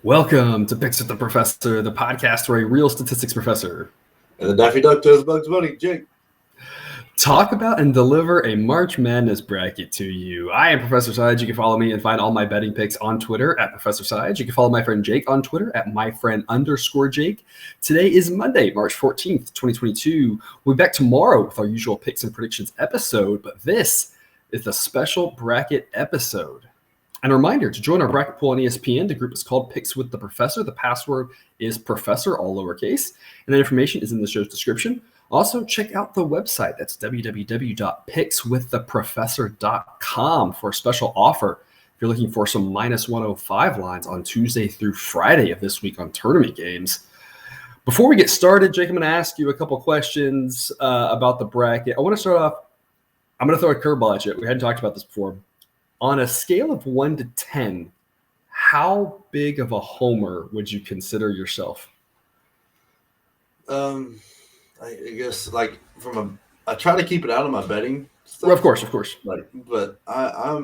Welcome to Picks with the Professor, the podcast where a real statistics professor And the Daffy Duck does Bugs Bunny, Jake. talk about and deliver a March Madness bracket to you. I am Professor Side. You can follow me and find all my betting picks on Twitter at Professor Side. You can follow my friend Jake on Twitter at myfriend_Jake. Today is Monday, March 14th, 2022. We'll be back tomorrow with our usual picks and predictions episode, but this is the special bracket episode. And a reminder to join our bracket pool on ESPN. The group is called Picks with the Professor. The password is Professor, all lowercase. And that information is in the show's description. Also, check out the website. That's www.pickswiththeprofessor.com for a special offer. If you're looking for some minus 105 lines on Tuesday through Friday of this week on tournament games. Before we get started, Jake, I'm going to ask you a couple questions about the bracket. I want to start off. I'm going to throw a curveball at you. We hadn't talked about this before. On a scale of 1 to 10, how big of a homer would you consider yourself? I guess like I try to keep it out of my betting stuff. Well, of course. But I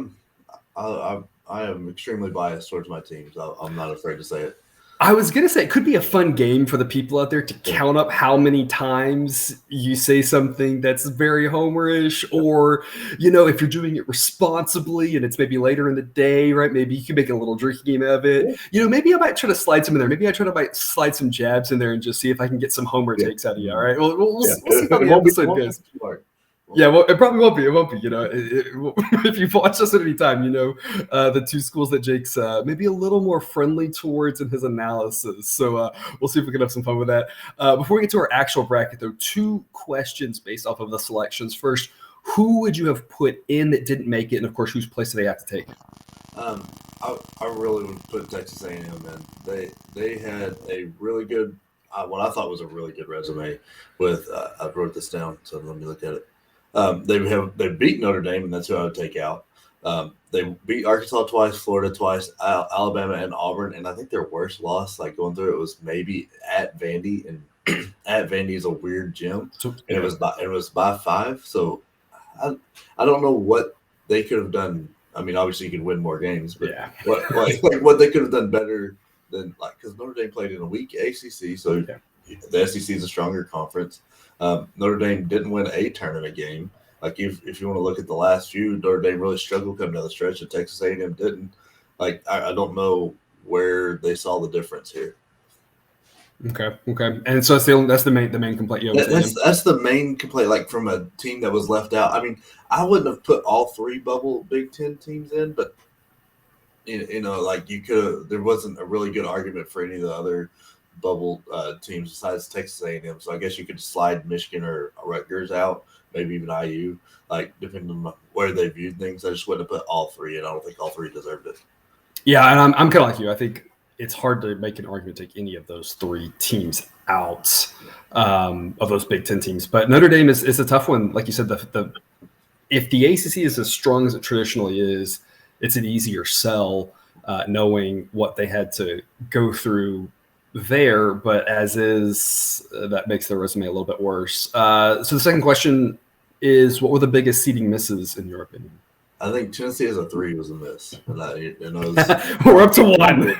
am extremely biased towards my teams. I'm not afraid to say it. I was going to say it could be a fun game for the people out there to count up how many times you say something that's very homerish, or, if you're doing it responsibly and it's maybe later in the day, right? Maybe you can make a little drinking game of it. Maybe I might try to slide some in there. Maybe I might slide some jabs in there and just see if I can get some homer takes out of you. All right. We'll see how the episode goes. Yeah, well, it probably won't be. It won't be. If you've watched us at any time, the two schools that Jake's maybe a little more friendly towards in his analysis. So we'll see if we can have some fun with that. Before we get to our actual bracket, though, two questions based off of the selections. First, who would you have put in that didn't make it, and of course, whose place do they have to take? I really would put Texas A&M in. They had a really good, what I thought was a really good resume. With I wrote this down, so let me look at it. They beat Notre Dame, and that's who I would take out. They beat Arkansas twice, Florida twice, Alabama and Auburn, and I think their worst loss, like going through it, was maybe at Vandy, and at Vandy is a weird gym, and it was by 5. So I don't know what they could have done. I mean, obviously you could win more games, but what they could have done better than because Notre Dame played in a weak ACC, so the SEC is a stronger conference. Notre Dame didn't win a tournament game. Like if you want to look at the last few, Notre Dame really struggled coming down the stretch, and Texas A&M didn't. I don't know where they saw the difference here. Okay, and so that's the main complaint. That's the main complaint. Like from a team that was left out. I mean, I wouldn't have put all 3 bubble Big Ten teams in, but like you could. There wasn't a really good argument for any of the other bubble teams besides Texas A&M. So I guess you could slide Michigan or Rutgers out, maybe even IU, depending on where they viewed things. I just wouldn't have put all 3, and I don't think all 3 deserved it. Yeah, and I'm kind of like you. I think it's hard to make an argument to take any of those 3 teams out of those Big Ten teams. But Notre Dame is a tough one. Like you said, if the ACC is as strong as it traditionally is, it's an easier sell knowing what they had to go through there, but as is, that makes their resume a little bit worse. So the second question is, what were the biggest seeding misses in your opinion? I think Tennessee as a 3 was a miss. We're up to 1.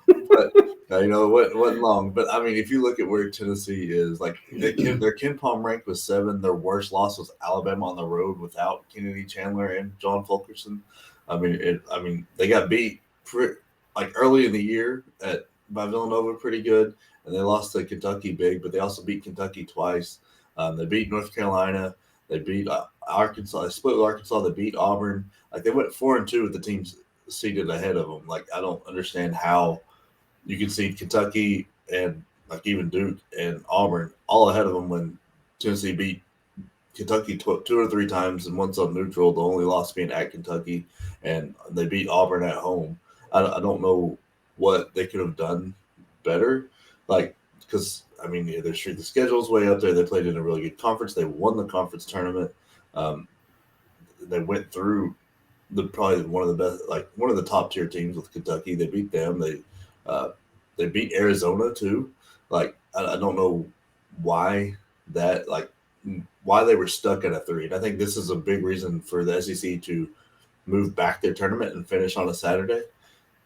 But it wasn't long. But I mean, if you look at where Tennessee is, their Ken Palm rank was 7. Their worst loss was Alabama on the road without Kennedy Chandler and John Fulkerson. I mean, they got beat early in the year by Villanova pretty good, and they lost to Kentucky big, but they also beat Kentucky twice. They beat North Carolina. They beat Arkansas. They split with Arkansas. They beat Auburn. They went 4-2 with the teams seated ahead of them. I don't understand how you can seed Kentucky and even Duke and Auburn all ahead of them when Tennessee beat Kentucky 2 or 3 times and once on neutral, the only loss being at Kentucky, and they beat Auburn at home. I don't know what they could have done better, because their strength of schedule is way up there. They played in a really good conference. They won the conference tournament. They went through probably one of the best, one of the top tier teams with Kentucky. They beat them. They beat Arizona too. I don't know why why they were stuck at a 3. And I think this is a big reason for the SEC to move back their tournament and finish on a Saturday,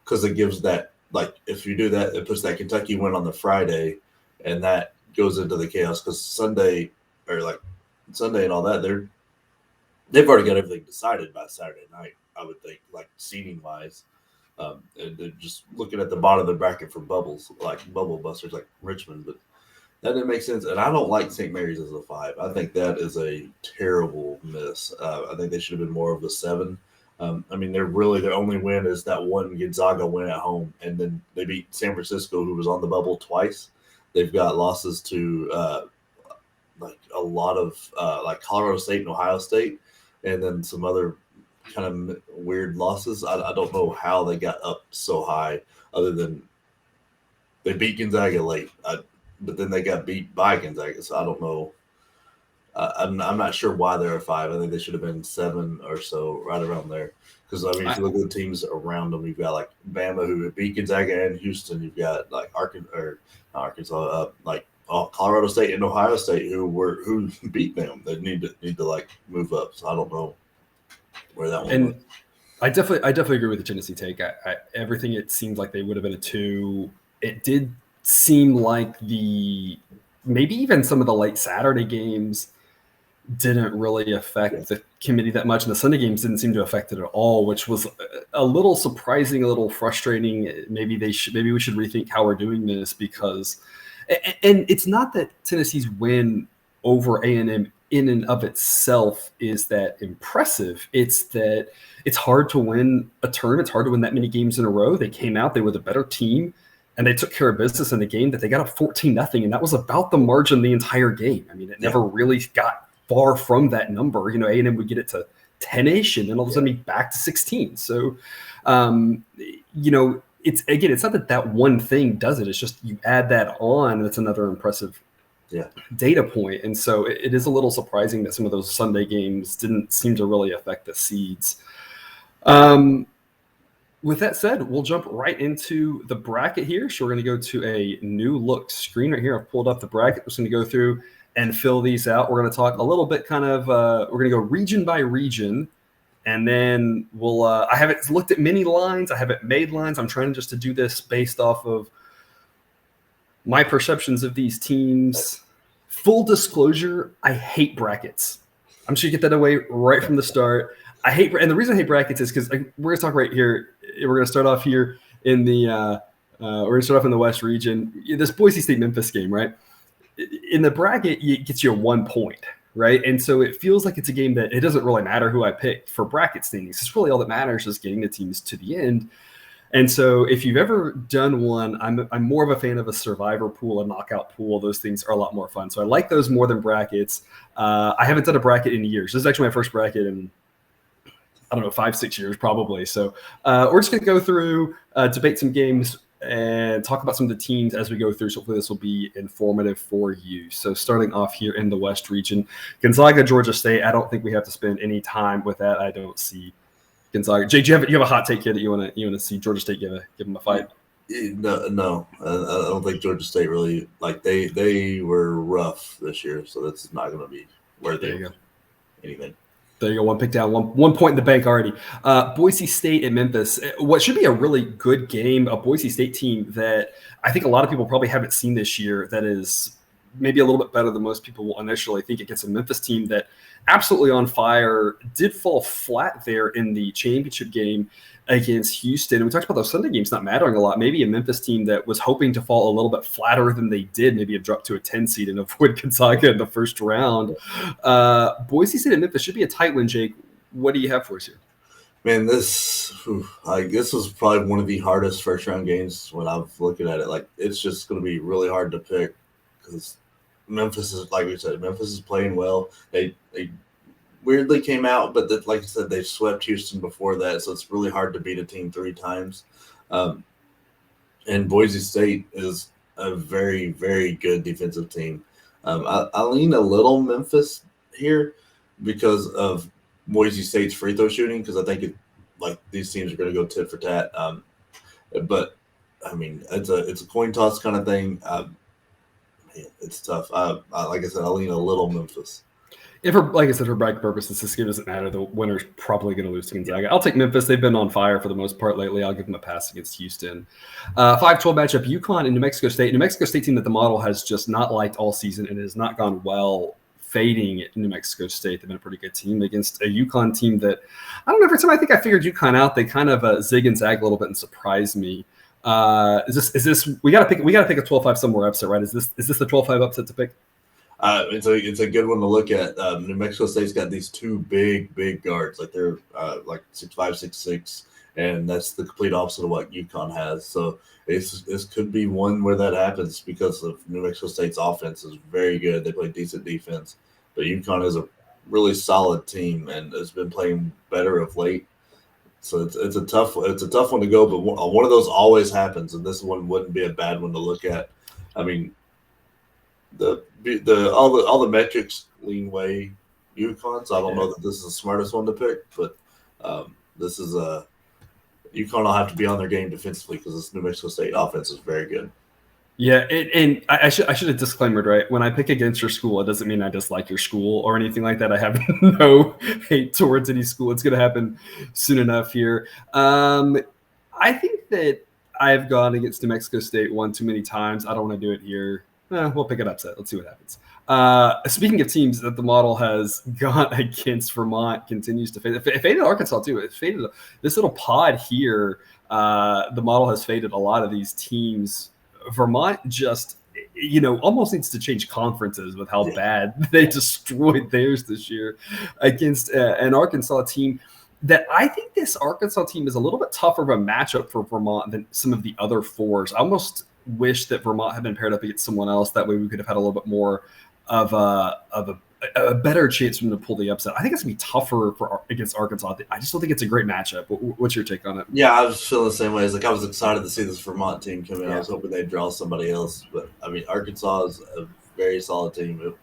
because it gives that like if you do that, it puts that Kentucky win on the Friday, and that goes into the chaos because Sunday or like Sunday and all that, they've already got everything decided by Saturday night. I would think, like seeding wise. And they're just looking at the bottom of the bracket for bubbles, like bubble busters, like Richmond. But that didn't make sense. And I don't like St. Mary's as a 5. I think that is a terrible miss. I think they should have been more of a 7. I mean, their only win is that one Gonzaga win at home, and then they beat San Francisco, who was on the bubble twice. They've got losses to like a lot of like Colorado State and Ohio State, and then some other kind of weird losses. I don't know how they got up so high, other than they beat Gonzaga late, but then they got beat by Gonzaga. So I don't know. I'm not sure why they're a 5. I think they should have been 7 or so, right around there. Because I mean, if you look at the teams around them, you've got like Bama, who beat Gonzaga and Houston. You've got like Arkansas, like Colorado State and Ohio State, who beat them. They need to like move up. So I don't know where that one was. I definitely agree with the Tennessee take. Everything, it seemed like they would have been a 2. It did seem like maybe even some of the late Saturday games didn't really affect the committee that much, and the Sunday games didn't seem to affect it at all, which was a little surprising, a little frustrating. Maybe we should rethink how we're doing this, because, and it's not that Tennessee's win over A&M in and of itself is that impressive. It's that it's hard to win a tournament. It's hard to win that many games in a row. They came out, they were the better team, and they took care of business in the game that they got up 14-0, and that was about the margin the entire game. I mean, it never really got far from that number. A&M would get it to 10-ish, and then all of a sudden be back to 16. So, it's not that one thing does it. It's just you add that on, and that's another impressive data point. And so it is a little surprising that some of those Sunday games didn't seem to really affect the seeds. With that said, we'll jump right into the bracket here. So we're going to go to a new look screen right here. I've pulled up the bracket. We're just going to go through and fill these out. We're going to talk a little bit we're going to go region by region, and then we'll I haven't looked at many lines. I haven't made lines. I'm trying just to do this based off of my perceptions of these teams. Full disclosure, I hate brackets. I'm just going to get that away right from the start. And the reason I hate brackets is because we're going to talk right here. We're going to start off here in the West region. This Boise State Memphis game, right? In the bracket, it gets you 1 point, right? And so it feels like it's a game that it doesn't really matter who I pick for bracket standings. It's really all that matters is getting the teams to the end. And so if you've ever done one, I'm more of a fan of a survivor pool, a knockout pool. Those things are a lot more fun. So I like those more than brackets. I haven't done a bracket in years. This is actually my first bracket in, I don't know, 5-6 years probably. So we're just going to go through, debate some games, and talk about some of the teams as we go through. So hopefully this will be informative for you. So starting off here in the West region, Gonzaga, Georgia State. I don't think we have to spend any time with that. I don't see Gonzaga. Jake, you have a hot take here that you want to see Georgia State give them a fight? No, I don't think Georgia State really, like, they were rough this year, so that's not going to be worthy of anything. There you go. 1 pick down, one point in the bank already. Boise State and Memphis. What should be a really good game, a Boise State team that I think a lot of people probably haven't seen this year, that is maybe a little bit better than most people will initially think, against a Memphis team that absolutely on fire, did fall flat there in the championship game against Houston. And we talked about those Sunday games not mattering a lot. Maybe a Memphis team that was hoping to fall a little bit flatter than they did, maybe have dropped to a 10 seed and avoid Gonzaga in the first round. Boise State and Memphis should be a tight one, Jake. What do you have for us here? Man, this was probably one of the hardest first round games when I'm looking at it. Like, it's just going to be really hard to pick because Memphis is, like we said, Memphis is playing well. They weirdly came out, but like I said, they swept Houston before that, so it's really hard to beat a team 3 times. And Boise State is a very, very good defensive team. I lean a little Memphis here because of Boise State's free throw shooting, because I think these teams are going to go tit for tat. But I mean, it's a coin toss kind of thing. It's tough. Like I said, I lean a little Memphis. If for, like I said, for bracket purposes, this game doesn't matter. The winner's probably going to lose to Gonzaga. I'll take Memphis. They've been on fire for the most part lately. I'll give them a pass against Houston. 5-12 matchup, UConn and New Mexico State. New Mexico State team that the model has just not liked all season and has not gone well, fading New Mexico State. They've been a pretty good team against a UConn team that, I don't know, every time I think I figured UConn out, they kind of zig and zag a little bit and surprise me. Is this we got to pick a 12-5 somewhere upset, right? Is this the 12-5 upset to pick? It's a good one to look at. New Mexico State's got these two big guards, like they're like 6'5", 6'6", and that's the complete opposite of what UConn has. So this could be one where that happens because of New Mexico State's offense is very good. They play decent defense, but UConn is a really solid team and has been playing better of late. So it's a tough one to go, but one of those always happens, and this one wouldn't be a bad one to look at. I mean, all the metrics lean way UConn, so I don't know that this is the smartest one to pick, but this is UConn will have to be on their game defensively because this New Mexico State offense is very good. Yeah, and I should have disclaimed, right? When I pick against your school, it doesn't mean I dislike your school or anything like that. I have no hate towards any school. It's going to happen soon enough here. I think that I've gone against New Mexico State one too many times. I don't want to do it here. We'll pick it upset. Let's see what happens. Speaking of teams that the model has gone against, Vermont continues to fade. It faded Arkansas too. It faded this little pod here. The model has faded a lot of these teams. Vermont just, almost needs to change conferences with how bad they destroyed theirs this year against an Arkansas team that I think this Arkansas team is a little bit tougher of a matchup for Vermont than some of the other fours. I almost wish that Vermont had been paired up against someone else. That way we could have had a little bit more of a better chance for them to pull the upset. I think it's going to be tougher against Arkansas. I just don't think it's a great matchup. What's your take on it? Yeah, I was feeling the same way. I was excited to see this Vermont team come in. Yeah. I was hoping they'd draw somebody else. But, I mean, Arkansas is a very solid team.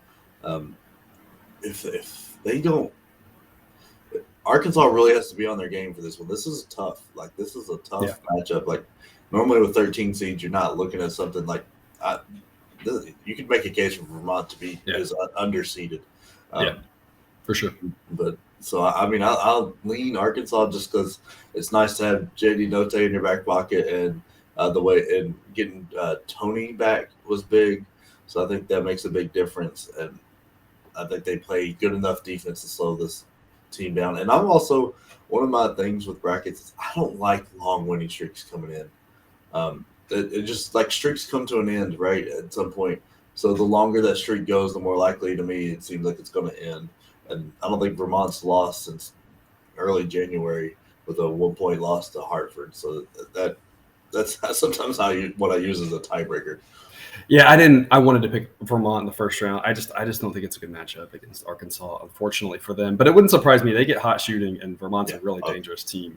If they don't – Arkansas really has to be on their game for this one. This is tough. This is a tough matchup. Normally with 13 seeds, you're not looking at something like you could make a case for Vermont to be is underseeded. For sure. But so I mean, I'll lean Arkansas just because it's nice to have JD Note in your back pocket, and the way and getting Tony back was big. So I think that makes a big difference, and I think they play good enough defense to slow this team down. And I'm also one of my things with brackets is I don't like long winning streaks coming in. It just streaks come to an end, right, at some point. So the longer that streak goes, the more likely to me it seems like it's going to end. And I don't think Vermont's lost since early January with a 1-point loss to Hartford. So that's sometimes what I use as a tiebreaker. Yeah, I wanted to pick Vermont in the first round. I just don't think it's a good matchup against Arkansas, unfortunately for them. But it wouldn't surprise me. They get hot shooting, and Vermont's a really dangerous team.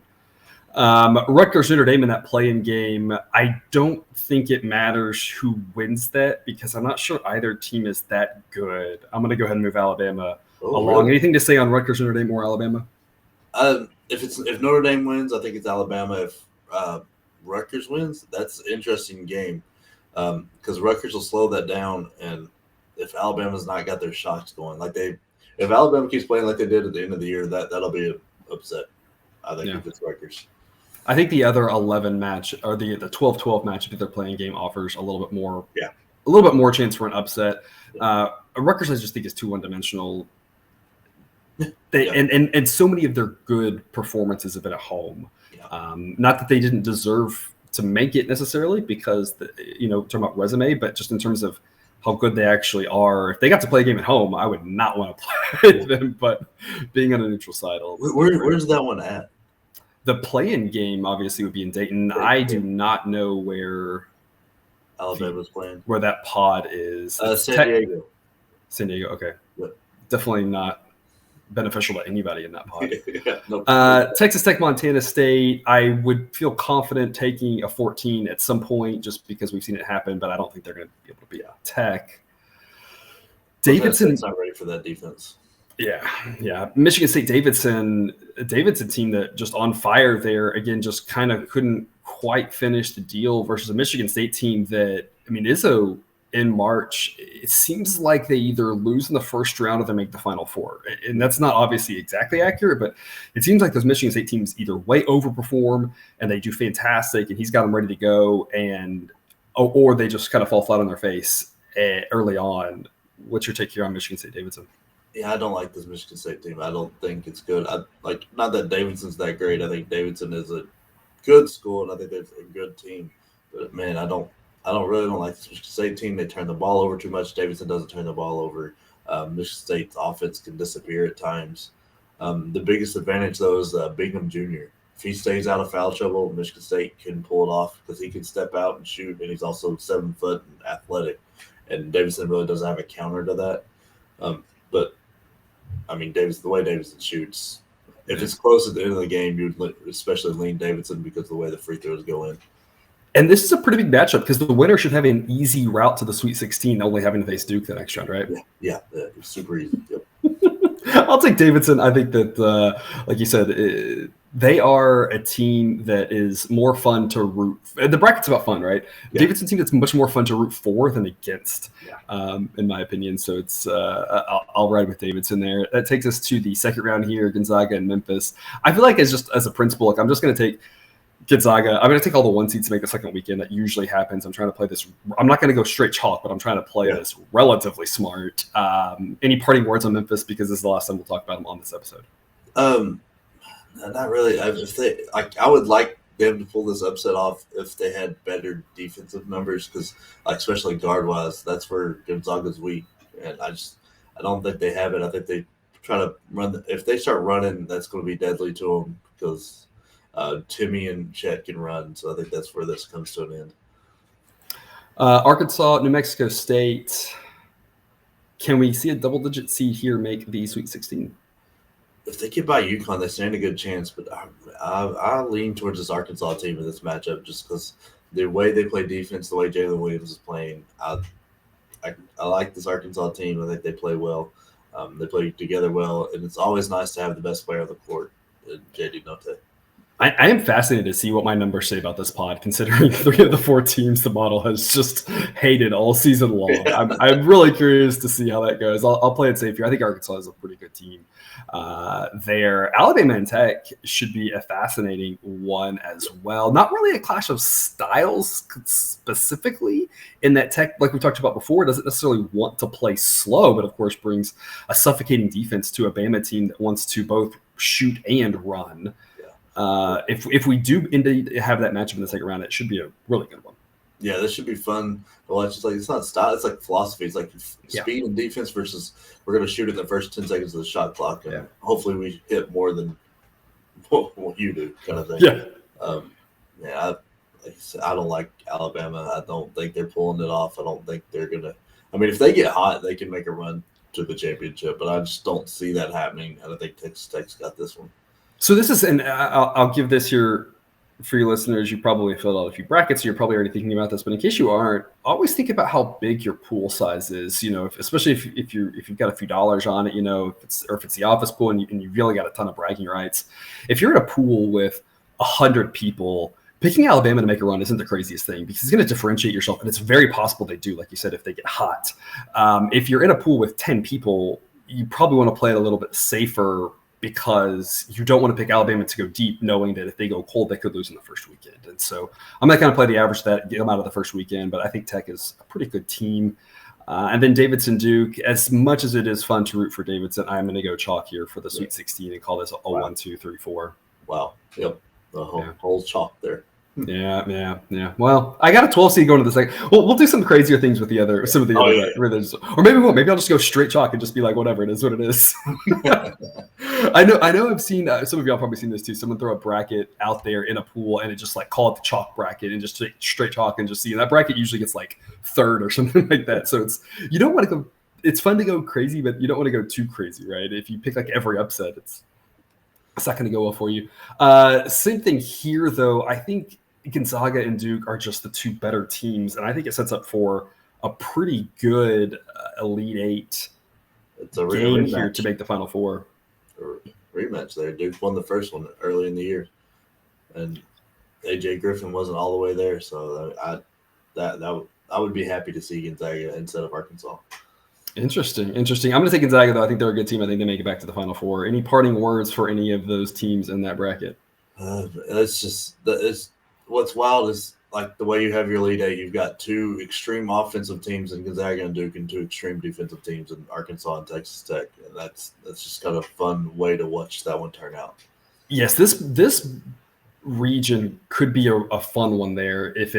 Rutgers Notre Dame in that play-in game, I don't think it matters who wins that because I'm not sure either team is that good. I'm going to go ahead and move Alabama along. Really? Anything to say on Rutgers Notre Dame or Alabama? If Notre Dame wins, I think it's Alabama. If Rutgers wins, that's an interesting game because Rutgers will slow that down, and if Alabama's not got their shots going, if Alabama keeps playing like they did at the end of the year, that'll be an upset. I think if it's Rutgers. I think the other 11 match or the 12-12 match if they're playing game offers a little bit more chance for an upset. Rutgers I just think is too one-dimensional. And so many of their good performances have been at home. Not that they didn't deserve to make it necessarily because talking about resume, but just in terms of how good they actually are. If they got to play a game at home, I would not want to play them. But being on a neutral side, where's that one at? The play-in game obviously would be in Dayton. I do not know where Alabama's playing. Where that pod is. San Diego. San Diego. Okay. Yep. Definitely not beneficial to anybody in that pod. Texas Tech, Montana State. I would feel confident taking a 14 at some point just because we've seen it happen, but I don't think they're going to be able to beat Tech. Davidson's not ready for that defense. Yeah. Michigan State, Davidson team that just on fire there again, just kind of couldn't quite finish the deal versus a Michigan State team that, Izzo in March, it seems like they either lose in the first round or they make the Final Four. And that's not obviously exactly accurate, but it seems like those Michigan State teams either way overperform and they do fantastic and he's got them ready to go, and or they just kind of fall flat on their face early on. What's your take here on Michigan State Davidson? Yeah, I don't like this Michigan State team. I don't think it's good. Not that Davidson's that great. I think Davidson is a good school, and I think they're a good team. But man, I don't like this Michigan State team. They turn the ball over too much. Davidson doesn't turn the ball over. Michigan State's offense can disappear at times. The biggest advantage though is Bingham Jr. If he stays out of foul trouble, Michigan State can pull it off because he can step out and shoot, and he's also 7 foot and athletic. And Davidson really doesn't have a counter to that. But I mean, the way Davidson shoots, if it's close at the end of the game, you'd especially lean Davidson because of the way the free throws go in. And this is a pretty big matchup because the winner should have an easy route to the Sweet 16, only having to face Duke the next round, right? Yeah, it's super easy. Yep. I'll take Davidson. I think that, like you said, they are a team that is more fun to root. The bracket's about fun, right? Yeah. Davidson team that's much more fun to root for than against, in my opinion. So it's I'll ride with Davidson there. That takes us to the second round here, Gonzaga and Memphis. I feel like as a principle, like I'm just going to take Gonzaga. I'm going to take all the 1 seeds to make the second weekend. That usually happens. I'm trying to play this. I'm not going to go straight chalk, but I'm trying to play this relatively smart. Any parting words on Memphis, because this is the last time we'll talk about them on this episode? Not really. I would like them to pull this upset off if they had better defensive numbers, because especially guard wise, that's where Gonzaga's weak, and I don't think they have it. I think they try to run. If they start running, that's going to be deadly to them because Timmy and Chet can run. So I think that's where this comes to an end. Arkansas, New Mexico State. Can we see a double-digit seed here make the Sweet 16? If they get by UConn, they stand a good chance. But I lean towards this Arkansas team in this matchup just because the way they play defense, the way Jalen Williams is playing. I like this Arkansas team. I think they play well. They play together well, and it's always nice to have the best player on the court, JD Notte. I am fascinated to see what my numbers say about this pod, considering 3 of the 4 teams the model has just hated all season long. Yeah. I'm really curious to see how that goes. I'll play it safe here. I think Arkansas is a pretty good team there. Alabama and Tech should be a fascinating one as well. Not really a clash of styles specifically, in that Tech, like we talked about before, doesn't necessarily want to play slow, but of course brings a suffocating defense to a Bama team that wants to both shoot and run. If we do indeed have that matchup in the second round, it should be a really good one. Yeah, this should be fun to watch. It's not style; it's like philosophy. It's like speed and defense versus we're going to shoot in the first 10 seconds of the shot clock, and hopefully we hit more than what you do, kind of thing. Yeah. I don't like Alabama. I don't think they're pulling it off. I don't think they're gonna. I mean, if they get hot, they can make a run to the championship, but I just don't see that happening. And I think Tech's got this one. So this is, and I'll give this here for your listeners. You probably filled out a few brackets, so you're probably already thinking about this. But in case you aren't, always think about how big your pool size is. You know, especially if you've got a few dollars on it. You know, if it's the office pool and you really got a ton of bragging rights. If you're in a pool with 100 people, picking Alabama to make a run isn't the craziest thing because it's going to differentiate yourself, and it's very possible they do, like you said, if they get hot. If you're in a pool with 10 people, you probably want to play it a little bit safer, because you don't want to pick Alabama to go deep, knowing that if they go cold, they could lose in the first weekend. And so I'm not going to play the average that, get them out of the first weekend, but I think Tech is a pretty good team. And then Davidson Duke, as much as it is fun to root for Davidson, I'm going to go chalk here for the Sweet 16 and call this a 1, 2, 3, 4. Wow. Yep. The whole chalk there. Yeah. Well, I got a 12 seed going to the second. We'll do some crazier things with some of the other. Or maybe we won't. Maybe I'll just go straight chalk and just be like, whatever, it is what it is. I know. I've seen some of y'all probably seen this too. Someone throw a bracket out there in a pool and it just like call it the chalk bracket and just take straight chalk and just see. And that bracket usually gets like third or something like that. So you don't want to go. It's fun to go crazy, but you don't want to go too crazy, right? If you pick like every upset, it's not going to go well for you. Same thing here, though. I think Gonzaga and Duke are just the 2 better teams, and I think it sets up for a pretty good Elite 8 game here to make the Final Four. Rematch there. Duke won the first one early in the year, and AJ Griffin wasn't all the way there, so I would be happy to see Gonzaga instead of Arkansas. Interesting. I'm going to take Gonzaga, though. I think they're a good team. I think they make it back to the Final Four. Any parting words for any of those teams in that bracket? It's what's wild is like the way you have your Elite Eight. You've got two extreme offensive teams in Gonzaga and Duke, and two extreme defensive teams in Arkansas and Texas Tech. And that's just kind of a fun way to watch that one turn out. Yes, this region could be a fun one there if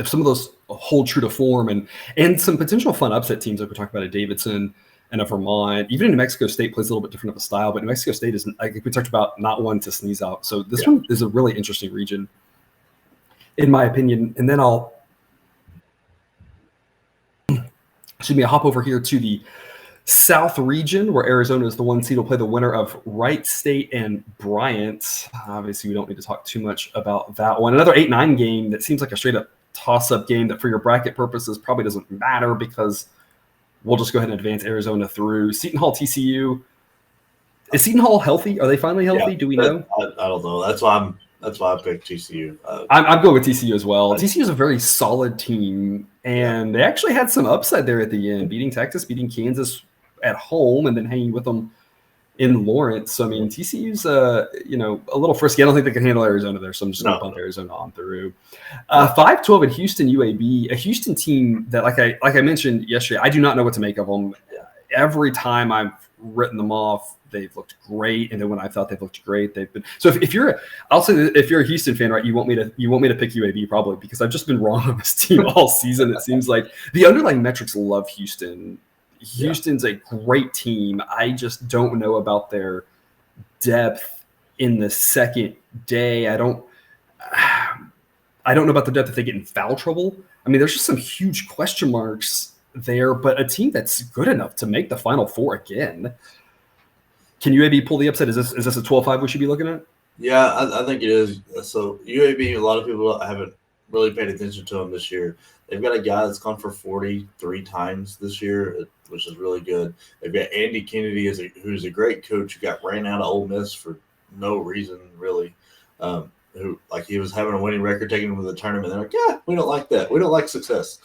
some of those hold true to form and some potential fun upset teams like we talked about at Davidson and a Vermont. Even New Mexico State plays a little bit different of a style, but New Mexico State is, like we talked about, not one to sneeze out. So this one is a really interesting region, in my opinion. And then I'll hop over here to the South region, where Arizona is the 1 seed, will play the winner of Wright State and Bryant. Obviously, we don't need to talk too much about that one. Another 8-9 game that seems like a straight-up toss-up game that for your bracket purposes probably doesn't matter because we'll just go ahead and advance Arizona through. Seton Hall, TCU. Is Seton Hall healthy? Are they finally healthy? Yeah, do we know? I don't know. That's why I picked TCU. I'm going with TCU as well. TCU is a very solid team, and they actually had some upside there at the end, beating Texas, beating Kansas at home, and then hanging with them in Lawrence. So, I mean, TCU's a little frisky. I don't think they can handle Arizona there, so I'm just going to bump Arizona on through. 5-12 at Houston, UAB, a Houston team that, like I mentioned yesterday, I do not know what to make of them. Every time I've written them off, they've looked great, and then when I thought they've looked great, they've been. So if you're a Houston fan, right, you want me to pick UAB probably because I've just been wrong on this team all season. It seems like the underlying metrics love Houston. Houston's a great team. I just don't know about their depth in the second day. I don't know about the depth if they get in foul trouble. I mean, there's just some huge question marks there, but a team that's good enough to make the Final Four again. Can UAB pull the upset? Is this a 12-5 we should be looking at? Yeah, I think it is. So UAB, a lot of people haven't really paid attention to them this year. They've got a guy that's gone for 43 times this year, which is really good. They've got Andy Kennedy, who's a great coach who got ran out of Ole Miss for no reason, really. Who, like, he was having a winning record, taking him to the tournament. They're like, yeah, we don't like that. We don't like success.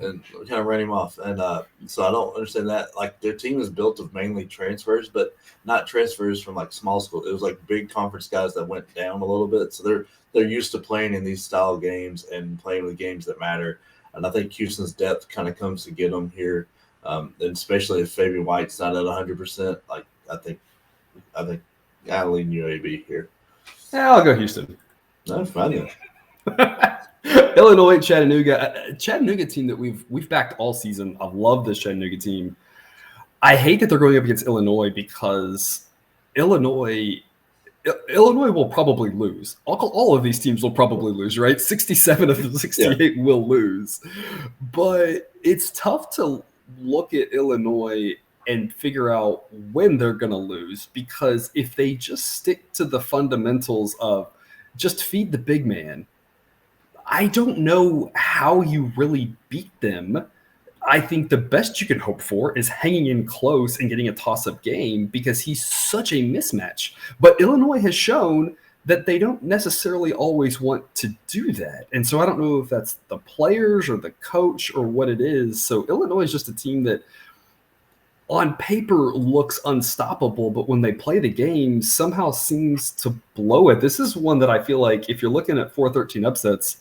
And kind of ran him off. And so I don't understand that. Like, their team is built of mainly transfers, but not transfers from, like, small schools. It was, like, big conference guys that went down a little bit. So they're used to playing in these style games and playing with games that matter. And I think Houston's depth kind of comes to get them here, and especially if Fabian White's not at 100%. Like, I think I'll lean UAB here. Yeah, I'll go Houston. No, fine. Illinois, Chattanooga team that we've backed all season. I love this Chattanooga team. I hate that they're going up against Illinois because Illinois will probably lose. All of these teams will probably lose, right? 67 of the 68 will lose. But it's tough to look at Illinois and figure out when they're going to lose, because if they just stick to the fundamentals of just feed the big man, I don't know how you really beat them. I think the best you can hope for is hanging in close and getting a toss-up game because he's such a mismatch. But Illinois has shown that they don't necessarily always want to do that. And so I don't know if that's the players or the coach or what it is. So Illinois is just a team that on paper looks unstoppable, but when they play the game, somehow seems to blow it. This is one that I feel like if you're looking at 4-13 upsets,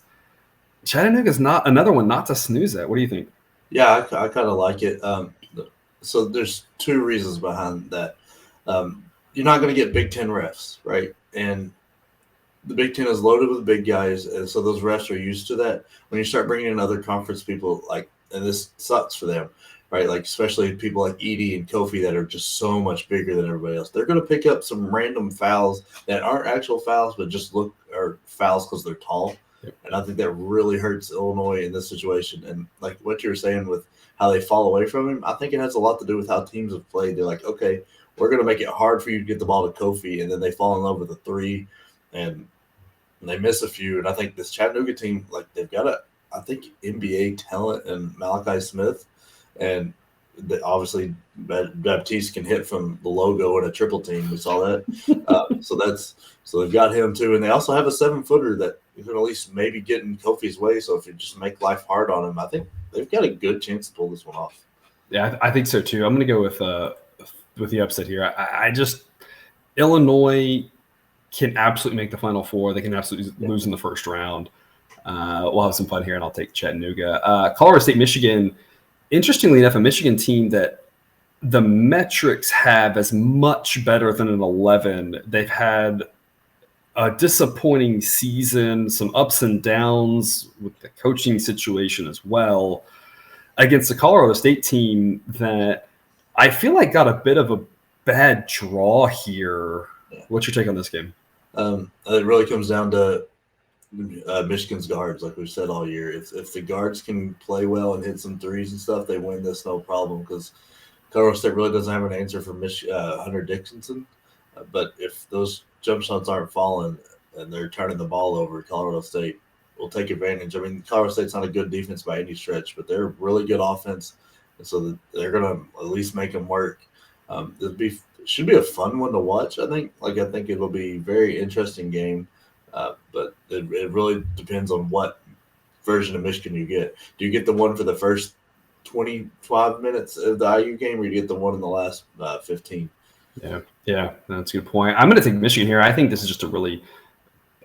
Chattanooga is not another one not to snooze at. What do you think? Yeah, I kind of like it. So there's two reasons behind that. You're not going to get Big Ten refs, right? And the Big Ten is loaded with big guys, and so those refs are used to that. When you start bringing in other conference people, like, and this sucks for them, right? Like, especially people like Edie and Kofi that are just so much bigger than everybody else. They're going to pick up some random fouls that aren't actual fouls, but just look or fouls because they're tall. And I think that really hurts Illinois in this situation. And like what you were saying with how they fall away from him, I think it has a lot to do with how teams have played. They're like, okay, we're going to make it hard for you to get the ball to Kofi. And then they fall in love with a three and they miss a few. And I think this Chattanooga team, like, they've got NBA talent and Malachi Smith. And obviously Baptiste can hit from the logo in a triple team. We saw that. So they've got him too. And they also have a 7-footer that you can at least maybe get in Kofi's way. So if you just make life hard on him, I think they've got a good chance to pull this one off. Yeah, I think so too. I'm going to go with the upset here. I just Illinois can absolutely make the Final Four. They can absolutely lose in the first round. We'll have some fun here, and I'll take Chattanooga. Colorado State, Michigan. Interestingly enough, a Michigan team that the metrics have as much better than an 11. They've had a disappointing season, some ups and downs with the coaching situation as well, against the Colorado State team that I feel like got a bit of a bad draw here. What's your take on this game? It really comes down to Michigan's guards, like we've said all year. If the guards can play well and hit some threes and stuff, they win this no problem, because Colorado State really doesn't have an answer for Hunter Dickinson. But if those jump shots aren't falling and they're turning the ball over, Colorado State will take advantage. I mean, Colorado State's not a good defense by any stretch, but they're really good offense, and so they're going to at least make them work. It should be a fun one to watch, I think. I think it will be a very interesting game, but it really depends on what version of Michigan you get. Do you get the one for the first 25 minutes of the IU game, or you get the one in the last 15? Yeah, that's a good point. I'm going to take Michigan here. I think this is just a really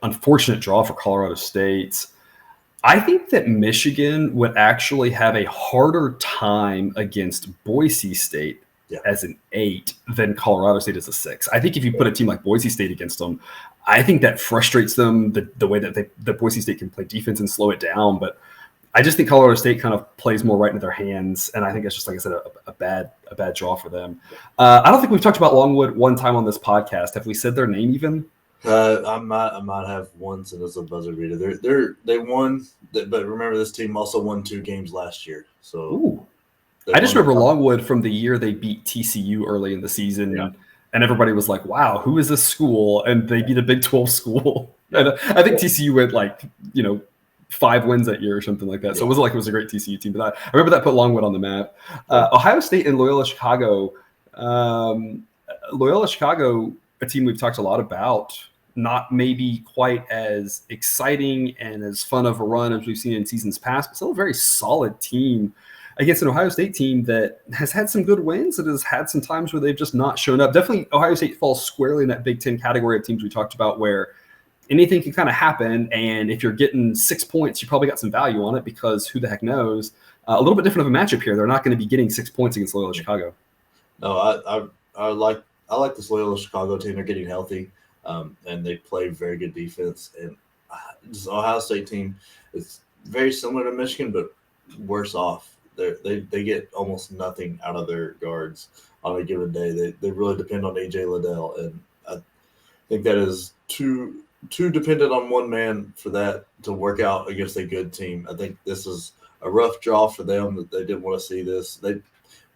unfortunate draw for Colorado State. I think that Michigan would actually have a harder time against Boise State as an 8 than Colorado State as a 6. I think if you put a team like Boise State against them, I think that frustrates them, the way that the Boise State can play defense and slow it down. But I just think Colorado State kind of plays more right into their hands, and I think it's just, like I said, a bad draw for them. I don't think we've talked about Longwood one time on this podcast. Have we said their name even? I might have once, and it's a buzzer beater. They won, but remember, this team also won 2 games last year. So I just remember Longwood from the year they beat TCU early in the season, and everybody was like, "Wow, who is this school?" And they beat a Big 12 school. And I think TCU went 5 wins that year or something like that. So it wasn't like it was a great TCU team, but I remember that put Longwood on the map. Ohio State and Loyola Chicago. Loyola Chicago, a team we've talked a lot about, not maybe quite as exciting and as fun of a run as we've seen in seasons past, but still a very solid team against an Ohio State team that has had some good wins and has had some times where they've just not shown up. Definitely Ohio State falls squarely in that Big Ten category of teams we talked about, where anything can kind of happen, and if you're getting 6 points, you probably got some value on it, because who the heck knows? A little bit different of a matchup here. They're not going to be getting 6 points against Loyola Chicago. No, I like this Loyola Chicago team. They're getting healthy, and they play very good defense. And this Ohio State team is very similar to Michigan, but worse off. They get almost nothing out of their guards on a given day. They really depend on A.J. Liddell, and I think that is too dependent on one man for that to work out against a good team. I think this is a rough draw for them, that they didn't want to see this.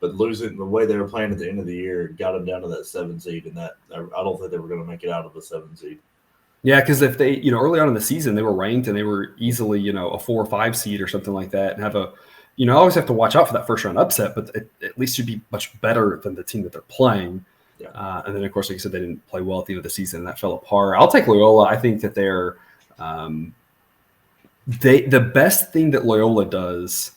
But losing the way they were playing at the end of the year got them down to that 7 seed, and that I don't think they were going to make it out of the 7 seed. Yeah, because if they, early on in the season, they were ranked and they were easily, a 4 or 5 seed or something like that, and have a, I always have to watch out for that first round upset, but at least you'd be much better than the team that they're playing. Yeah. And then, of course, like you said, they didn't play well at the end of the season, and that fell apart. I'll take Loyola. I think that they're the best thing that Loyola does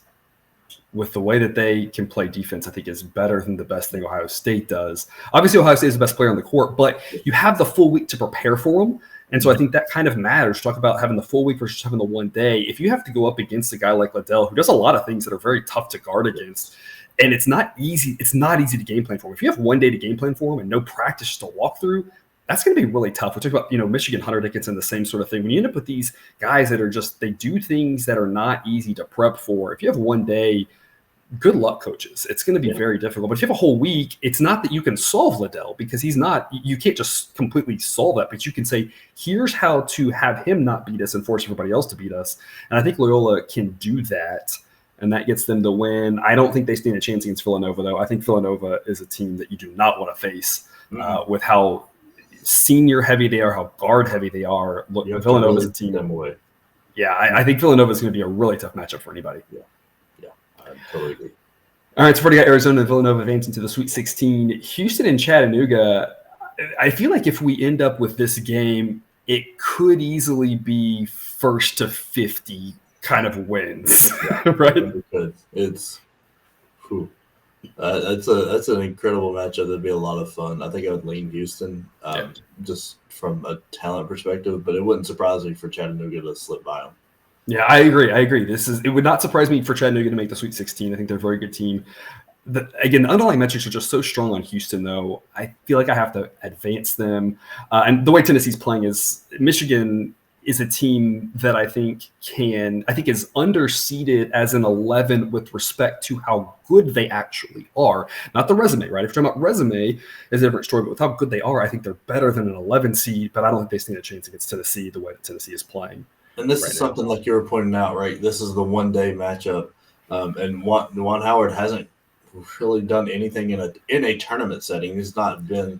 with the way that they can play defense, I think, is better than the best thing Ohio State does. Obviously, Ohio State is the best player on the court, but you have the full week to prepare for them. And so I think that kind of matters. Talk about having the full week versus having the one day. If you have to go up against a guy like Liddell, who does a lot of things that are very tough to guard against, and it's not easy to game plan for him. If you have one day to game plan for him and no practice to walk through, that's going to be really tough. We talk about, Michigan, Hunter Dickinson, the same sort of thing. When you end up with these guys that are just, they do things that are not easy to prep for. If you have one day, good luck, coaches. It's going to be very difficult. But if you have a whole week, it's not that you can solve Liddell, because you can't just completely solve that, but you can say, here's how to have him not beat us and force everybody else to beat us. And I think Loyola can do that, and that gets them the win. I don't think they stand a chance against Villanova, though. I think Villanova is a team that you do not want to face with how senior heavy they are, how guard heavy they are. Look, Villanova is a team. Yeah, I think Villanova is going to be a really tough matchup for anybody. Yeah. I totally agree. All right, so we got Arizona and Villanova advancing to the Sweet 16. Houston and Chattanooga, I feel like if we end up with this game, it could easily be first to 50 kind of wins, right? It's whew. That's an incredible matchup. That'd be a lot of fun. I think I would lean Houston, just from a talent perspective, but it wouldn't surprise me for Chattanooga to slip by them. Yeah, I agree. It would not surprise me for Chattanooga to make the Sweet 16. I think they're a very good team. Again, the underlying metrics are just so strong on Houston, though. I feel like I have to advance them. And the way Tennessee's playing is Michigan is a team that I think is underseeded as an 11 with respect to how good they actually are. Not the resume, right? If you're talking about resume, is a different story, but with how good they are, I think they're better than an 11 seed, but I don't think they stand a chance against Tennessee the way that Tennessee is playing. And this is something like you were pointing out, right? This is the one-day matchup, and Juan Howard hasn't really done anything in a tournament setting. He's not been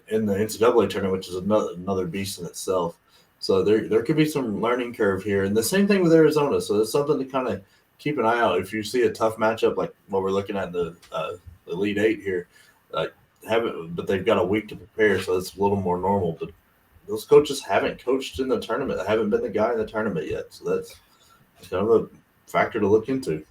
in the NCAA tournament, which is another beast in itself. So there could be some learning curve here, and the same thing with Arizona. So it's something to kind of keep an eye out. If you see a tough matchup like what we're looking at in the Elite Eight here, but they've got a week to prepare, so it's a little more normal. But those coaches haven't coached in the tournament. They haven't been the guy in the tournament yet, so that's kind of a factor to look into.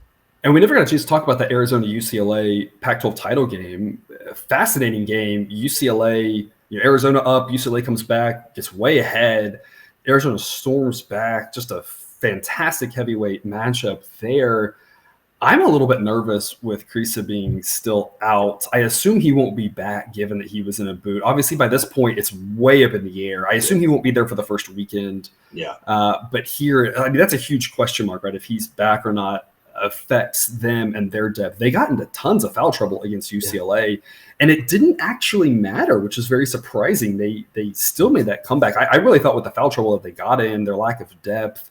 And we never got a chance to talk about the Arizona-UCLA Pac-12 title game. Fascinating game. UCLA, Arizona up, UCLA comes back, gets way ahead. Arizona storms back. Just a fantastic heavyweight matchup there. I'm a little bit nervous with Krisa being still out. I assume he won't be back given that he was in a boot. Obviously, by this point, it's way up in the air. I assume he won't be there for the first weekend. Yeah. But here, that's a huge question mark, right? If he's back or not affects them and their depth. They got into tons of foul trouble against UCLA, and it didn't actually matter, which is very surprising. They still made that comeback. I really thought with the foul trouble that they got in, their lack of depth,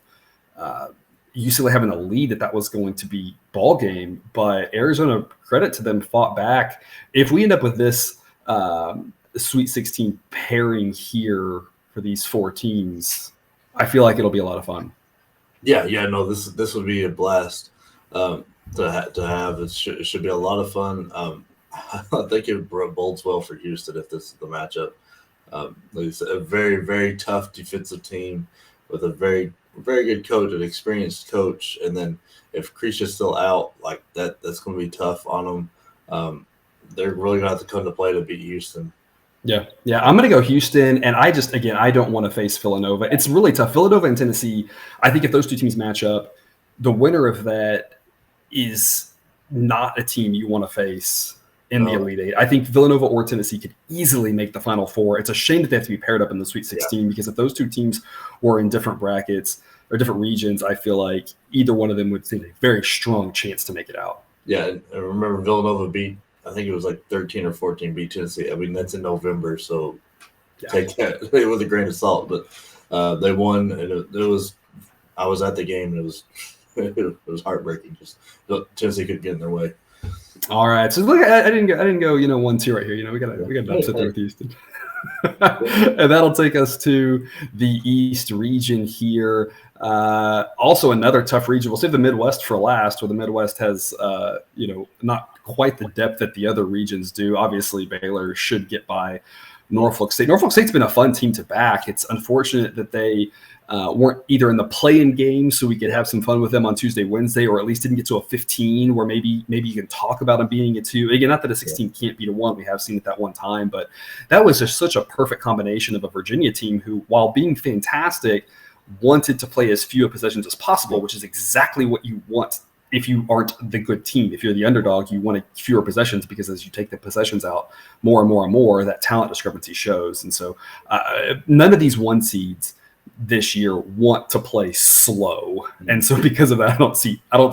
UCLA having a lead, that was going to be ball game. But Arizona, credit to them, fought back. If we end up with this Sweet 16 pairing here for these four teams, I feel like it'll be a lot of fun. Yeah, no, this would be a blast to have. It should be a lot of fun. I think it bodes well for Houston if this is the matchup. It's a very, very tough defensive team with a very, very good coach, an experienced coach, and then if Krisha's still out, like that's going to be tough on them. They're really going to have to come to play to beat Houston. Yeah, I'm going to go Houston, and I don't want to face Villanova. It's really tough. Villanova and Tennessee, I think if those two teams match up, the winner of that is not a team you want to face in the Elite Eight. I think Villanova or Tennessee could easily make the Final Four. It's a shame that they have to be paired up in the Sweet 16 because if those two teams were in different brackets or different regions, I feel like either one of them would stand a very strong chance to make it out. Yeah, and I remember Villanova beat, I think it was like 13 or 14 beat Tennessee. I mean, that's in November, so take that with a grain of salt. But they won, and it was. I was at the game, and it was heartbreaking. Just Tennessee couldn't get in their way. All right, so look, I didn't go 1-2 right here. We got an upset there with Houston. And that'll take us to the East region here. Also another tough region. We'll save the Midwest for last, where the Midwest has, not quite the depth that the other regions do. Obviously, Baylor should get by Norfolk State. Norfolk State's been a fun team to back. It's unfortunate that they weren't either in the play-in game so we could have some fun with them on Tuesday, Wednesday, or at least didn't get to a 15 where maybe you can talk about them being a 2. Again, not that a 16 can't beat a 1. We have seen it that one time, but that was just such a perfect combination of a Virginia team who, while being fantastic, wanted to play as few possessions as possible, which is exactly what you want. If you aren't the good team, if you're the underdog, you want fewer possessions because as you take the possessions out more and more and more, that talent discrepancy shows. And so none of these 1 seeds this year want to play slow. And so because of that, I don't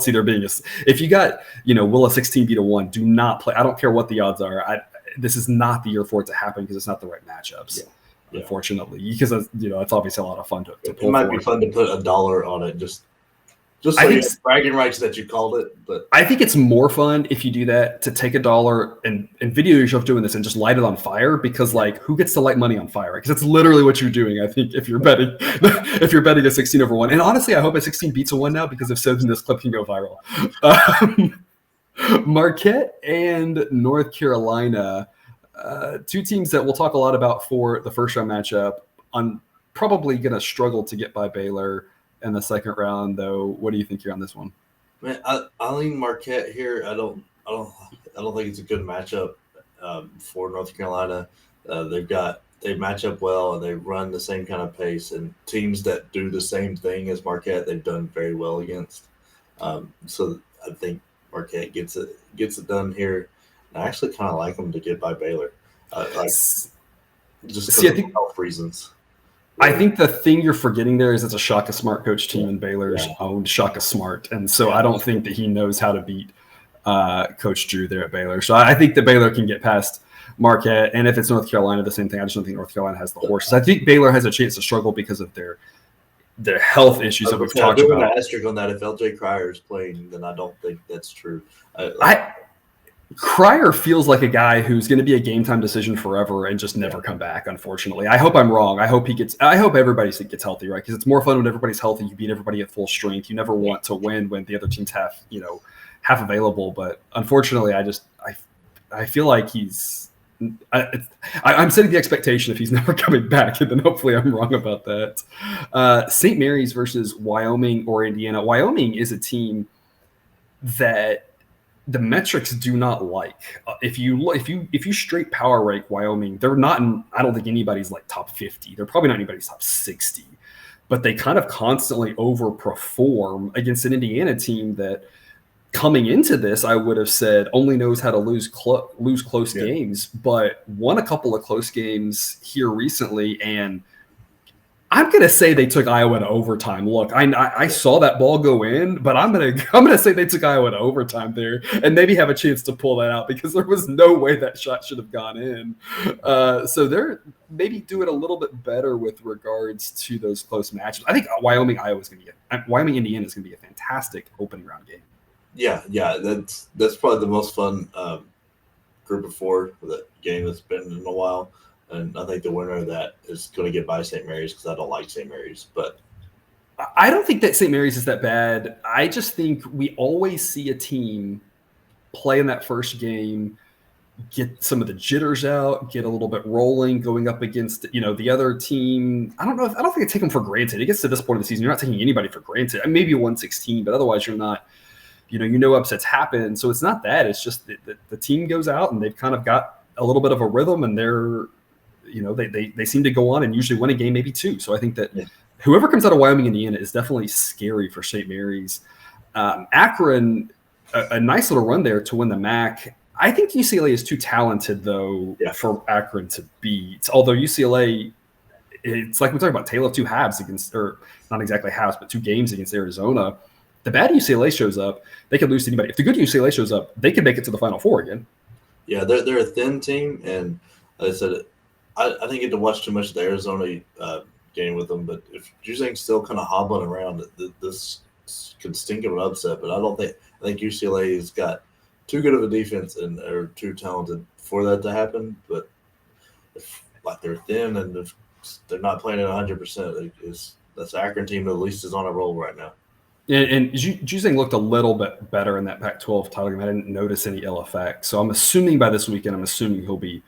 see there being if you got, will a 16 beat a 1, do not play. I don't care what the odds are. This is not the year for it to happen because it's not the right matchups. Yeah. Unfortunately, because it's obviously a lot of fun to pull. It might be fun to put $1 on it, just so you have bragging rights that you called it. But I think it's more fun if you do that, to take $1 and video yourself doing this and just light it on fire, because who gets to light money on fire? Because that's literally what you're doing. I think if you're betting a 16 over 1, and honestly, I hope a 16 beats a 1 now, because if so, then this clip can go viral. Marquette and North Carolina, 2 teams that we'll talk a lot about for the first round matchup. I'm probably going to struggle to get by Baylor. in the second round, though. What do you think here on this one? Man, I lean Marquette here. I don't think it's a good matchup for North Carolina. They match up well and they run the same kind of pace, and teams that do the same thing as Marquette, they've done very well against. So I think Marquette gets it done here. And I actually kind of like them to get by Baylor, just because of health reasons. I think the thing you're forgetting there is it's a Shaka Smart coach team, and Baylor's owned Shaka Smart, and so I don't think that he knows how to beat Coach Drew there at Baylor. So I think that Baylor can get past Marquette, and if it's North Carolina, the same thing. I just don't think North Carolina has the horses. I think Baylor has a chance to struggle because of their health issues that we've talked about. I'm an asterisk on that. If LJ Cryer is playing, then I don't think that's true. Cryer feels like a guy who's going to be a game time decision forever and just never come back. Unfortunately, I hope I'm wrong. I hope everybody gets healthy, right? Because it's more fun when everybody's healthy. You beat everybody at full strength. You never want to win when the other teams have available. But unfortunately, I feel like I'm setting the expectation if he's never coming back, and then hopefully I'm wrong about that. St. Mary's versus Wyoming or Indiana. Wyoming is a team that the metrics do not like. If you straight power rank Wyoming, they're not in, I don't think anybody's like top 50. They're probably not anybody's top 60, but they kind of constantly overperform against an Indiana team that coming into this, I would have said only knows how to lose close games, but won a couple of close games here recently. And I'm going to say they took Iowa to overtime. Look, I saw that ball go in, but I'm gonna say they took Iowa to overtime there and maybe have a chance to pull that out because there was no way that shot should have gone in. So they're maybe doing a little bit better with regards to those close matches. I think Wyoming Indiana is going to be a fantastic opening round game. Yeah, that's probably the most fun group of four for that game that's been in a while. And I think the winner of that is going to get by St. Mary's because I don't like St. Mary's. But I don't think that St. Mary's is that bad. I just think we always see a team play in that first game, get some of the jitters out, get a little bit rolling, going up against the other team. I don't think I take them for granted. It gets to this point of the season, you're not taking anybody for granted. Maybe 116, but otherwise you're not. Upsets happen. So it's not that. It's just the team goes out and they've kind of got a little bit of a rhythm, and they're. They seem to go on and usually win a game, maybe two. So I think that whoever comes out of Wyoming, Indiana is definitely scary for St. Mary's. Akron, a nice little run there to win the MAC. I think UCLA is too talented, though, for Akron to beat. Although UCLA, it's like we talk about tale of two halves or not exactly halves, but two games against Arizona. The bad UCLA shows up, they could lose to anybody. If the good UCLA shows up, they could make it to the Final Four again. Yeah, they're a thin team, and like I said, I didn't get to watch too much of the Arizona game with them, but if Juzang's still kind of hobbling around, this could stink of an upset. But I think UCLA has got too good of a defense and are too talented for that to happen. But if they're thin and if they're not playing at 100%, that's Akron team that at least is on a roll right now. And Juzang looked a little bit better in that Pac-12 title game. I didn't notice any ill effects. So I'm assuming by this weekend, he'll be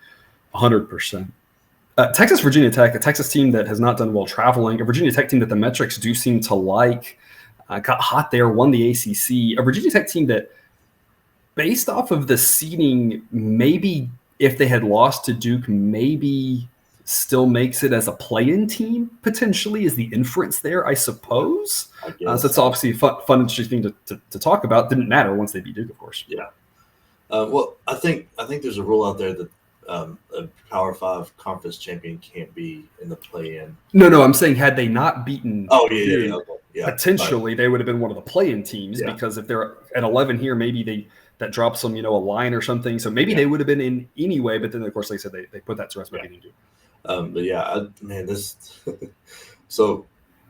100%. Texas, Virginia Tech, a Texas team that has not done well traveling, a Virginia Tech team that the metrics do seem to like, got hot there, won the ACC, a Virginia Tech team that, based off of the seeding, maybe if they had lost to Duke, maybe still makes it as a play-in team, potentially, is the inference there, I suppose. So it's obviously a fun interesting thing to talk about. Didn't matter once they beat Duke, of course. Yeah. Well, I think there's a rule out there that a Power 5 conference champion can't be in the play-in. No, I'm saying had they not beaten Duke, potentially they would have been one of the play-in teams because if they're at 11 here, maybe that drops them, a line or something. So maybe they would have been in anyway, but then, of course, like I said, they put that to rest by beating Duke. So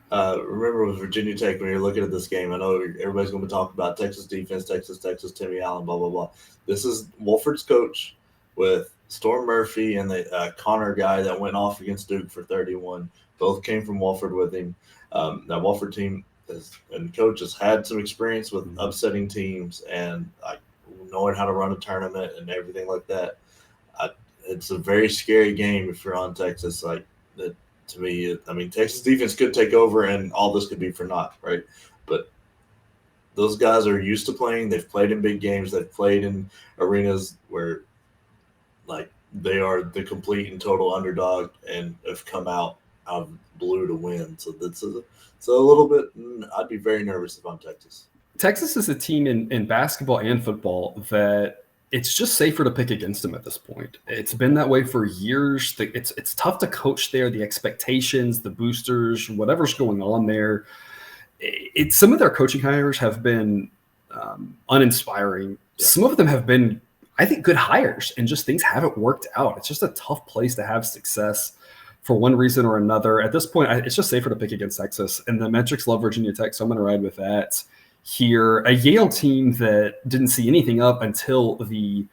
remember with Virginia Tech, when you're looking at this game, I know everybody's going to be talking about Texas defense, Texas, Timmy Allen, blah, blah, blah. This is Wolford's coach with Storm Murphy and the Connor guy that went off against Duke for 31. Both came from Wolford with him. That Wolford team and coach has had some experience with upsetting teams and knowing how to run a tournament and everything like that. It's a very scary game if you're on Texas. to me, I mean, Texas defense could take over and all this could be for naught, right? But those guys are used to playing. They've played in big games. They've played in arenas where, like, they are the complete and total underdog and have come out of blue to win. So it's a little bit. I'd be very nervous if I'm Texas. Texas is a team in basketball and football that it's just safer to pick against them at this point. It's been that way for years. It's tough to coach there. The expectations, the boosters, whatever's going on there. Some of their coaching hires have been uninspiring. Some of them have been, I think, good hires, and just things haven't worked out. It's just a tough place to have success for one reason or another. At this point, it's just safer to pick against Texas, and the metrics love Virginia Tech, so I'm going to ride with that here. A Yale team that didn't see anything up until the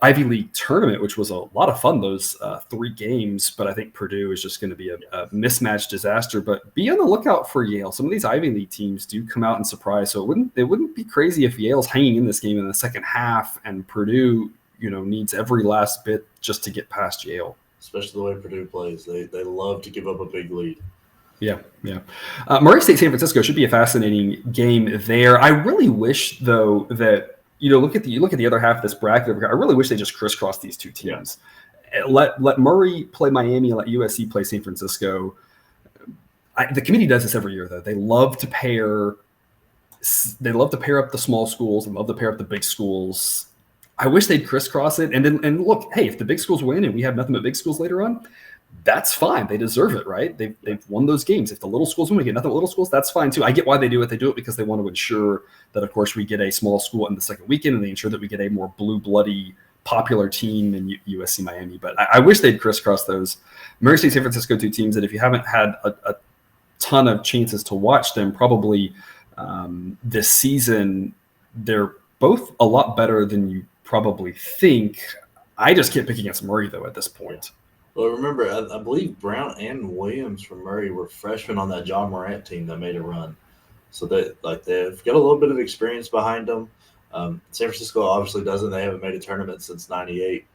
Ivy League tournament, which was a lot of fun, those 3 games, but I think Purdue is just going to be a mismatched disaster. But be on the lookout for Yale. Some of these Ivy League teams do come out and surprise, so it wouldn't be crazy if Yale's hanging in this game in the second half and Purdue, needs every last bit just to get past Yale. Especially the way Purdue plays. They love to give up a big lead. Yeah. Murray State, San Francisco should be a fascinating game there. I really wish, though, that look at the other half of this bracket. I really wish they just crisscross these two teams. Yeah. Let Murray play Miami and let USC play San Francisco. The committee does this every year, though. They love to pair up the small schools and love to pair up the big schools. I wish they'd crisscross it. And look, hey, if the big schools win and we have nothing but big schools later on, that's fine. They deserve it, right? They've won those games. If the little schools win, we get nothing but little schools, that's fine too. I get why they do it. They do it because they want to ensure that, of course, we get a small school in the second weekend, and they ensure that we get a more blue-bloody, popular team in USC Miami. But I wish they'd crisscross those. Murray State, San Francisco, 2 teams that if you haven't had a ton of chances to watch them, probably this season, they're both a lot better than you probably think. I just can't pick against Murray, though, at this point. Well, remember, I believe Brown and Williams from Murray were freshmen on that John Morant team that made a run. So they've got a little bit of experience behind them. San Francisco obviously doesn't. They haven't made a tournament since '98.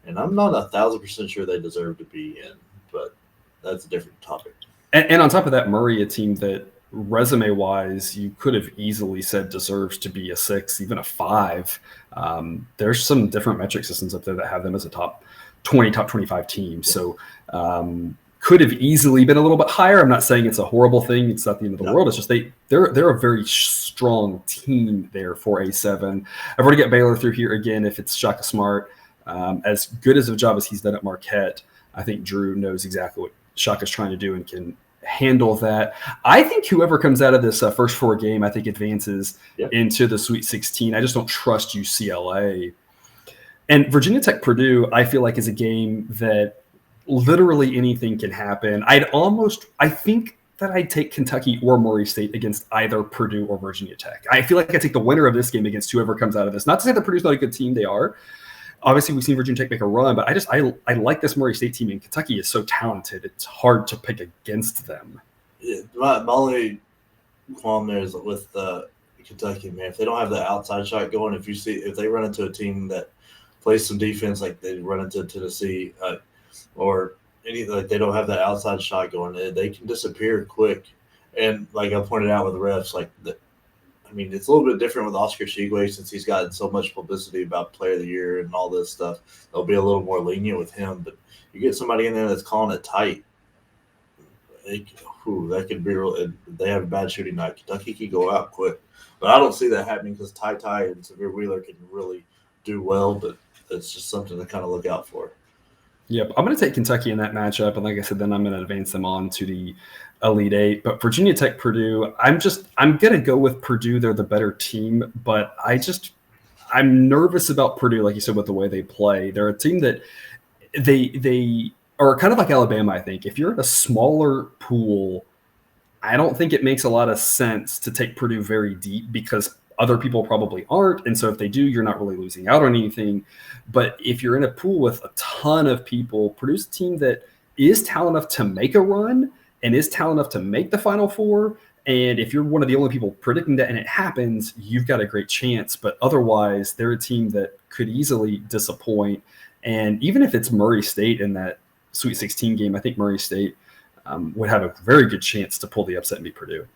And I'm not 1,000% sure they deserve to be in, but that's a different topic. And on top of that, Murray, a team that resume-wise you could have easily said deserves to be a 6, even a 5. There's some different metric systems up there that have them as a top 20, top 25 teams. So could have easily been a little bit higher. I'm not saying it's a horrible thing. It's not the end of the world. It's just they're a very strong team there for a 7. I've already got Baylor through here again. If it's Shaka Smart, as good as a job as he's done at Marquette, I think Drew knows exactly what Shaka's trying to do and can handle that. I think whoever comes out of this first 4 game, I think advances into the Sweet 16. I just don't trust UCLA. And Virginia Tech Purdue, I feel like, is a game that literally anything can happen. I think that I'd take Kentucky or Murray State against either Purdue or Virginia Tech. I feel like I take the winner of this game against whoever comes out of this. Not to say that Purdue's not a good team, they are. Obviously, we've seen Virginia Tech make a run, but I like this Murray State team, and Kentucky is so talented. It's hard to pick against them. Yeah, my only qualm there is with Kentucky, man. If they don't have the outside shot going, if they run into a team that plays some defense like they run into Tennessee, or like they don't have that outside shot going, they can disappear quick. And like I pointed out with the refs, it's a little bit different with Oscar Tshiebwe since he's gotten so much publicity about Player of the Year and all this stuff. They'll be a little more lenient with him. But you get somebody in there that's calling it tight, that could be real. They have a bad shooting night. Kentucky could go out quick. But I don't see that happening because Ty and Severe Wheeler can really do well, but it's just something to kind of look out for. Yep. I'm going to take Kentucky in that matchup. And like I said, then I'm going to advance them on to the Elite 8. But Virginia Tech, Purdue, I'm going to go with Purdue. They're the better team. But I'm nervous about Purdue, like you said, with the way they play. They're a team that they are kind of like Alabama, I think. If you're in a smaller pool, I don't think it makes a lot of sense to take Purdue very deep because other people probably aren't. And so if they do, you're not really losing out on anything. But if you're in a pool with a ton of people, Purdue's a team that is talented enough to make a run and is talented enough to make the Final Four. And if you're one of the only people predicting that and it happens, you've got a great chance. But otherwise, they're a team that could easily disappoint. And even if it's Murray State in that Sweet 16 game, I think Murray State would have a very good chance to pull the upset and beat Purdue.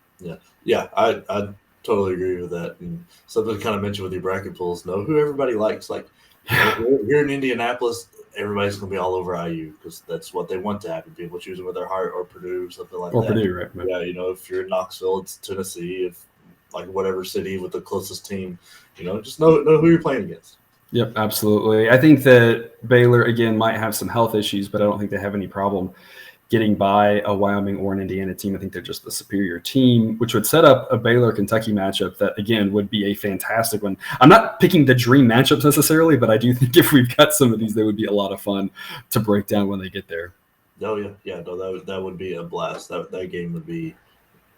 Yeah, I totally agree with that. And something to kind of mention with your bracket pools, know who everybody likes. Like, here in Indianapolis, everybody's going to be all over IU because that's what they want to happen. People choosing with their heart, or Purdue, something like that. Or Purdue, right? Yeah, if you're in Knoxville, it's Tennessee. If like whatever city with the closest team, just know who you're playing against. Yep, absolutely. I think that Baylor, again, might have some health issues, but I don't think they have any problem getting by a Wyoming or an Indiana team. I think they're just the superior team, which would set up a Baylor-Kentucky matchup that, again, would be a fantastic one. I'm not picking the dream matchups necessarily, but I do think if we've got some of these, they would be a lot of fun to break down when they get there. Oh, yeah. No, that would be a blast. That game would be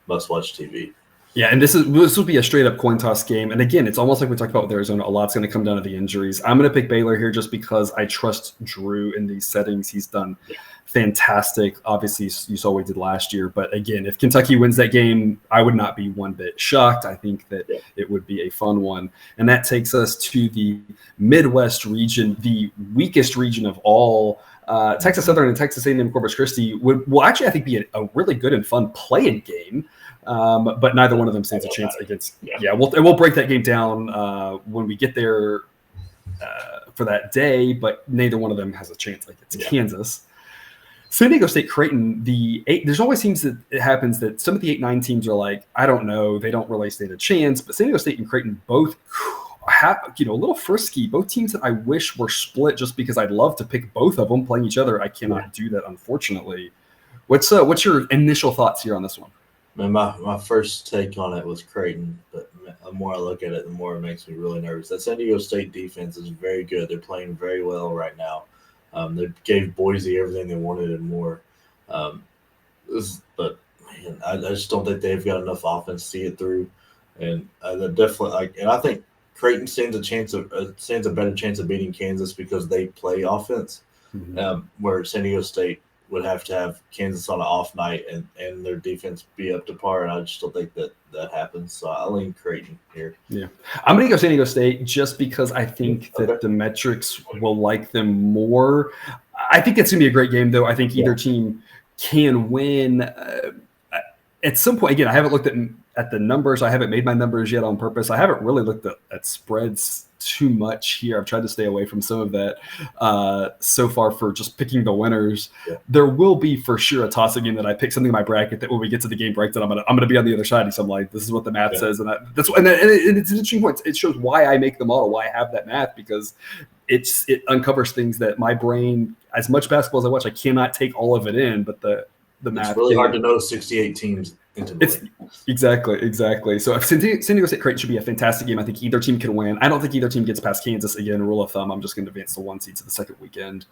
must-watch TV. Yeah, and this would be a straight-up coin toss game. And again, it's almost like we talked about with Arizona. A lot's going to come down to the injuries. I'm going to pick Baylor here just because I trust Drew in these settings. He's done fantastic. Obviously, you saw what he did last year. But again, if Kentucky wins that game, I would not be one bit shocked. I think that it would be a fun one. And that takes us to the Midwest region, the weakest region of all. Texas Southern and Texas A&M Corpus Christi will actually, I think, be a really good and fun play-in game. But neither one of them stands a chance against. Yeah, we'll break that game down when we get there for that day. But neither one of them has a chance against Kansas. San Diego State Creighton. There's always seems that it happens that some of the 8-9 teams are like, I don't know, they don't really stand a chance. But San Diego State and Creighton both have a little frisky. Both teams that I wish were split just because I'd love to pick both of them playing each other. I cannot do that, unfortunately. What's your initial thoughts here on this one? Man, my first take on it was Creighton, but the more I look at it, the more it makes me really nervous. That San Diego State defense is very good. They're playing very well right now. They gave Boise everything they wanted and more. But man, I just don't think they've got enough offense to see it through. And they're definitely and I think Creighton stands a better chance of beating Kansas because they play offense, where San Diego State would have to have Kansas on an off night and their defense be up to par, and I just don't think that happens. So I'll lean Creighton here. Yeah, I'm going to go San Diego State just because I think that the metrics will like them more. I think it's going to be a great game, though. I think either team can win. At some point, again, I haven't looked at the numbers. I haven't made my numbers yet on purpose. I haven't really looked at spreads too much here. I've tried to stay away from some of that so far for just picking the winners. There will be for sure a toss-up game that I pick something in my bracket that when we get to the game breakdown, I'm gonna be on the other side. So I'm like, this is what the math says, and it's an interesting point. It shows why I make the model, why I have that math, because it uncovers things that my brain, as much basketball as I watch, I cannot take all of it in. But the math, it's really hard to know 68 teams. Exactly. So San Diego State Creighton should be a fantastic game. I think either team can win. I don't think either team gets past Kansas. Again, rule of thumb, I'm just going to advance the 1 seed to the second weekend.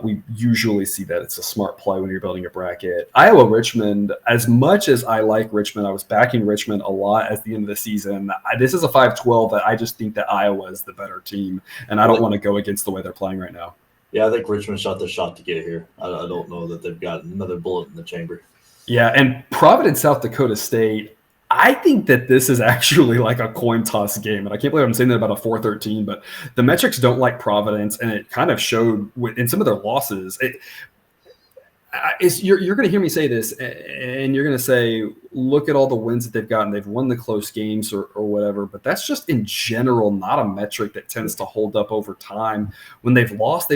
We usually see that. It's a smart play when you're building a bracket. Iowa-Richmond, as much as I like Richmond, I was backing Richmond a lot at the end of the season. This is a 5-12 that I just think that Iowa is the better team, and I don't want to go against the way they're playing right now. Yeah, I think Richmond shot their shot to get here. I don't know that they've got another bullet in the chamber. Yeah, and Providence, South Dakota State, I think that this is actually like a coin toss game. And I can't believe I'm saying that about a 4-13, but the metrics don't like Providence, and it kind of showed in some of their losses. You're going to hear me say this, and you're going to say, look at all the wins that they've gotten. They've won the close games or whatever, but that's just in general not a metric that tends to hold up over time. When they've lost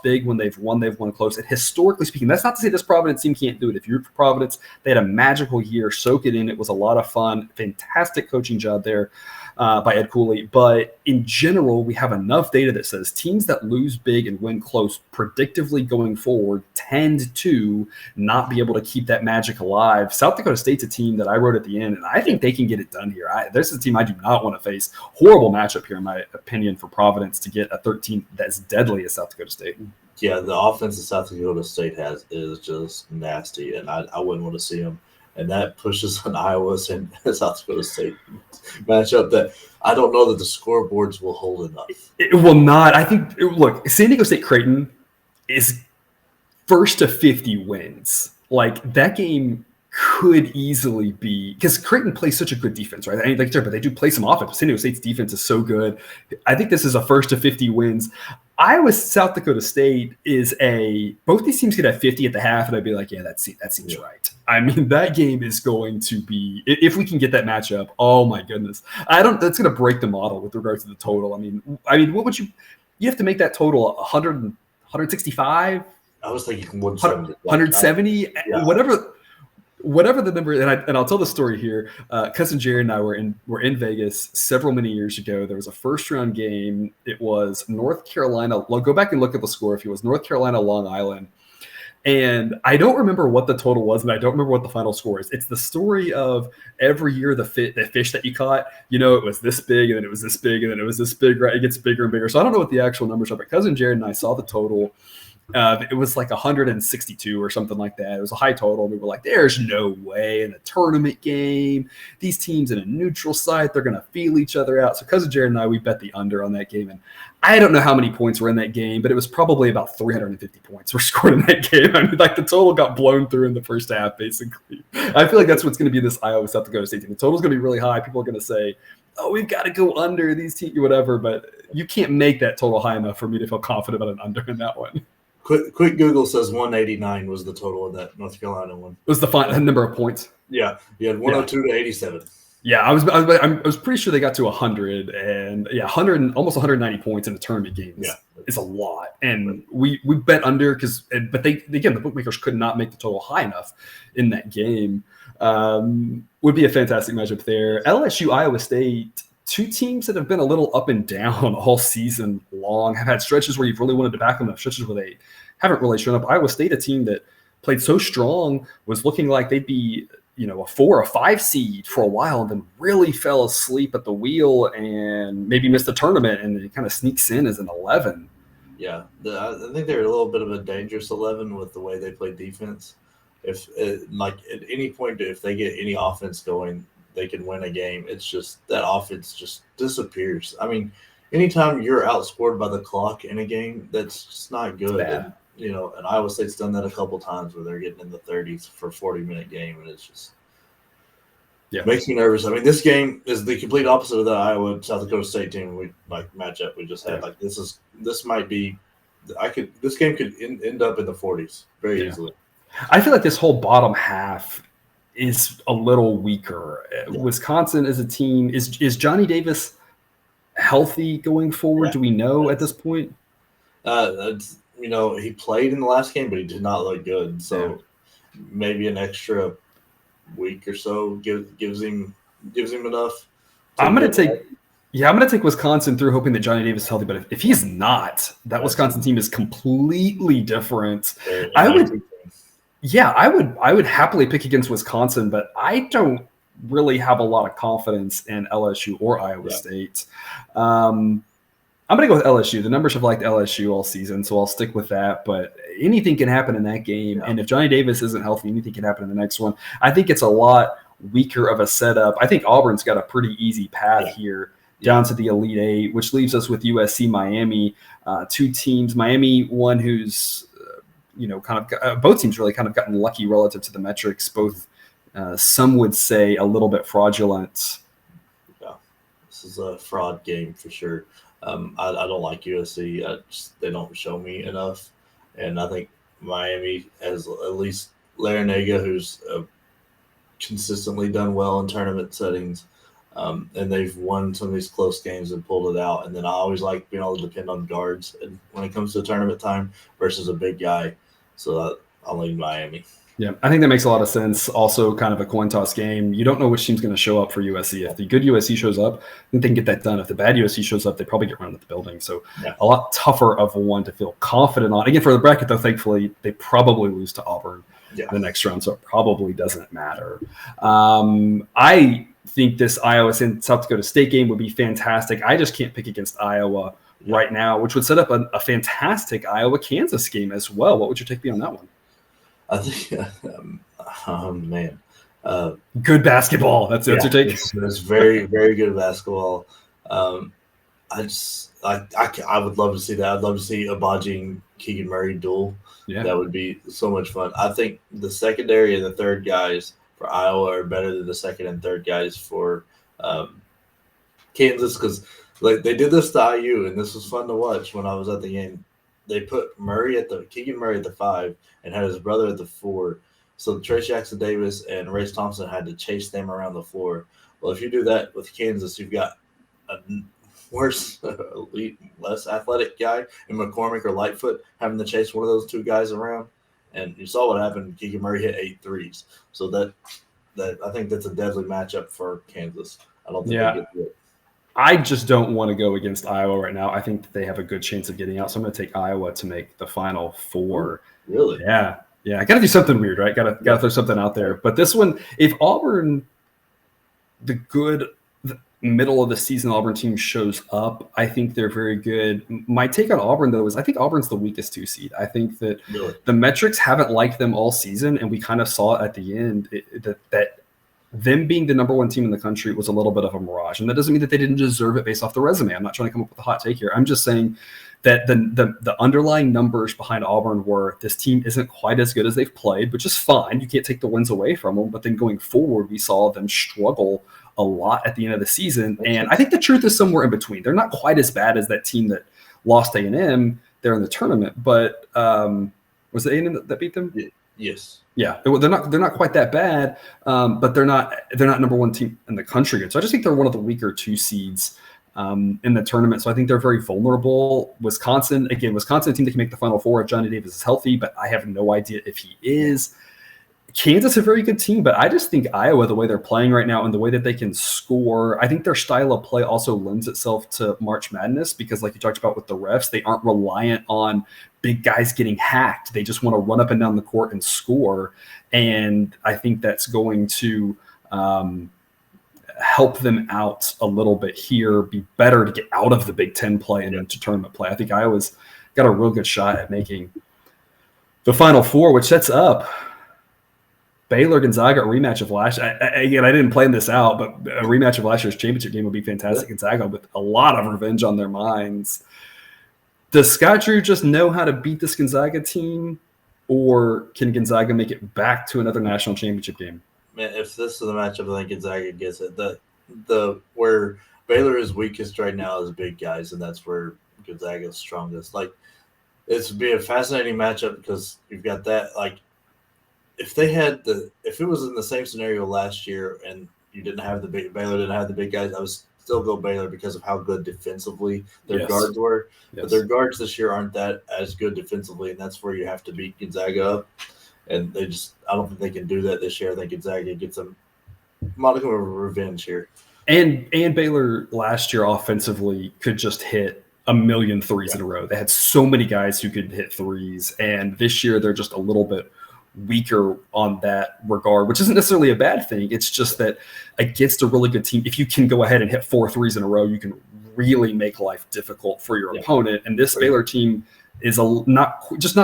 big. When they've won close. And historically speaking, that's not to say this Providence team can't do it. If you're for Providence, they had a magical year. Soak it in. It was a lot of fun. Fantastic coaching job there by Ed Cooley. But in general, we have enough data that says teams that lose big and win close predictively going forward tend to not be able to keep that magic alive. South Dakota State's a team that I wrote at the end, and I think they can get it done here. This is a team I do not want to face. Horrible matchup here, in my opinion, for Providence to get a 13 that's deadly as South Dakota State. Yeah, the offense that South Dakota State has is just nasty, and I wouldn't want to see them. And that pushes an Iowa and South Dakota State matchup that I don't know that the scoreboards will hold enough. It will not. I think, look, San Diego State Creighton is first to 50 wins. Like, that game could easily be, because Creighton plays such a good defense, right? I mean, but they do play some offense. San Diego State's defense is so good. I think this is a first to 50 wins. Iowa South Dakota State is both these teams could have 50 at the half, and I'd be like, yeah, that seems right. I mean, that game is going to be, if we can get that matchup, oh my goodness. That's going to break the model with regards to the total. I mean, what would you have to make that total 100, 165? I was thinking 170, whatever the number, and I'll tell the story here. Cousin Jerry and I were in Vegas many years ago. There was a first round game. It was North Carolina. Go back and look at the score. If it was North Carolina, Long Island, and I don't remember what the total was, and I don't remember what the final score is. It's the story of every year the fish that you caught. You know, it was this big, and then it was this big, and then it was this big. Right, it gets bigger and bigger. So I don't know what the actual numbers are, but Cousin Jared and I saw the total. It was like 162 or something like that. It was a high total. We were like, there's no way in a tournament game, these teams in a neutral site, they're going to feel each other out. So Cousin Jared and I, we bet the under on that game. And I don't know how many points were in that game, but it was probably about 350 points were scored in that game. I mean, like the total got blown through in the first half, basically. I feel like that's what's going to be this Iowa South Dakota State team. The total's going to be really high. People are going to say, oh, we've got to go under these teams, whatever. But you can't make that total high enough for me to feel confident about an under in that one. Quick Google says 189 was the total of that North Carolina one. It was the final number of points. Yeah, you had 102 to 87. Yeah, I was pretty sure they got to 100, and 100 and almost 190 points in a tournament game is a lot. And we bet under but the bookmakers could not make the total high enough in that game. Would be a fantastic matchup there. LSU, Iowa State. Two teams that have been a little up and down all season long, have had stretches where you've really wanted to back them, stretches where they haven't really shown up. Iowa State, a team that played so strong, was looking like they'd be, a 4 or 5 seed for a while, and then really fell asleep at the wheel and maybe missed the tournament, and it kind of sneaks in as an 11. Yeah, I think they're a little bit of a dangerous 11 with the way they play defense. If at any point, if they get any offense going, they can win a game. It's just that offense just disappears. I mean, anytime you're outscored by the clock in a game, that's just not good. And, and Iowa State's done that a couple times where they're getting in the 30s for a 40-minute game, and it's just makes me nervous. I mean, this game is the complete opposite of the Iowa South Dakota State team matchup we just had. This game could end up in the 40s very easily. I feel like this whole bottom half is a little weaker. Yeah. Wisconsin as a team, is Johnny Davis healthy going forward? Do we know at this point? He played in the last game, but he did not look good. So maybe an extra week or so gives him enough. I'm going to take Wisconsin through, hoping that Johnny Davis is healthy. But if he's not, that Wisconsin team is completely different. I would happily pick against Wisconsin, but I don't really have a lot of confidence in LSU or Iowa State. I'm going to go with LSU. The numbers have liked LSU all season, so I'll stick with that. But anything can happen in that game. And if Johnny Davis isn't healthy, anything can happen in the next one. I think it's a lot weaker of a setup. I think Auburn's got a pretty easy path here down to the Elite Eight, which leaves us with USC, Miami, two teams. Miami, one who's both teams really kind of gotten lucky relative to the metrics. Both, some would say, a little bit fraudulent. Yeah, this is a fraud game for sure. I don't like USC. They don't show me enough, and I think Miami has at least Larinaga, who's consistently done well in tournament settings, and they've won some of these close games and pulled it out. And then I always like being able to depend on guards when it comes to tournament time versus a big guy. So I'll lean Miami. Yeah, I think that makes a lot of sense. Also, kind of a coin toss game. You don't know which team's going to show up for USC. If the good USC shows up, then they can get that done. If the bad USC shows up, they probably get run out of the building. So a lot tougher of one to feel confident on. Again, for the bracket, though, thankfully, they probably lose to Auburn the next round, so it probably doesn't matter. I think this Iowa and South Dakota State game would be fantastic. I just can't pick against Iowa right now, which would set up a fantastic Iowa-Kansas game as well. What would your take be on that one? I think, good basketball. That's your take. It's very, very good basketball. I would love to see that. I'd love to see Abaji and Keegan Murray duel. Yeah, that would be so much fun. I think the secondary and the third guys for Iowa are better than the second and third guys for Kansas, because Like they did this to IU, and this was fun to watch when I was at the game. They put Keegan Murray at the 5 and had his brother at the 4. So Trace Jackson Davis and Race Thompson had to chase them around the floor. Well, if you do that with Kansas, you've got a worse, elite, less athletic guy in McCormick or Lightfoot having to chase one of those two guys around. And you saw what happened. Keegan Murray hit 8 threes. So that I think that's a deadly matchup for Kansas. I don't think they get through it. I just don't want to go against Iowa right now. I think that they have a good chance of getting out. So I'm going to take Iowa to make the Final Four. Really? Yeah. I got to do something weird, right? Got to throw something out there. But this one, if Auburn, the middle of the season Auburn team shows up, I think they're very good. My take on Auburn, though, is I think Auburn's the weakest 2 seed. I think that the metrics haven't liked them all season, and we kind of saw it at the end that them being the number 1 team in the country was a little bit of a mirage. And that doesn't mean that they didn't deserve it based off the resume. I'm not trying to come up with a hot take here. I'm just saying that the underlying numbers behind Auburn were this team isn't quite as good as they've played, which is fine. You can't take the wins away from them. But then going forward, we saw them struggle a lot at the end of the season. And I think the truth is somewhere in between. They're not quite as bad as that team that lost A&M there in the tournament. But was it A&M that beat them? Yes. Yeah, they're not quite that bad, but they're not number 1 team in the country yet. So I just think they're one of the weaker 2 seeds in the tournament. So I think they're very vulnerable. Wisconsin, a team that can make the Final Four if Johnny Davis is healthy, but I have no idea if he is. Kansas, a very good team, but I just think Iowa, the way they're playing right now and the way that they can score, I think their style of play also lends itself to March Madness because, like you talked about with the refs, they aren't reliant on big guys getting hacked. They just want to run up and down the court and score, and I think that's going to help them out a little bit here, be better to get out of the Big Ten play and into tournament play. I think Iowa's got a real good shot at making the Final Four, which sets up Baylor Gonzaga, a rematch of last. Again, I didn't plan this out, but a rematch of last year's championship game would be fantastic. Gonzaga with a lot of revenge on their minds. Does Scott Drew just know how to beat this Gonzaga team, or can Gonzaga make it back to another national championship game? Man, if this is the matchup, I think Gonzaga gets it. The where Baylor is weakest right now is big guys, and that's where Gonzaga is strongest. Like, it's be a fascinating matchup because you've got that. Like, if it was in the same scenario last year and Baylor didn't have the big guys, I would still go Baylor because of how good defensively their guards were. Yes. But their guards this year aren't that as good defensively, and that's where you have to beat Gonzaga up. And I don't think they can do that this year. I think Gonzaga gets a modicum of revenge here. And Baylor last year offensively could just hit a million threes in a row. They had so many guys who could hit threes, and this year they're just a little bit weaker on that regard, which isn't necessarily a bad thing. It's just that against a really good team, if you can go ahead and hit 4 threes in a row, you can really make life difficult for your opponent. And this Baylor team is not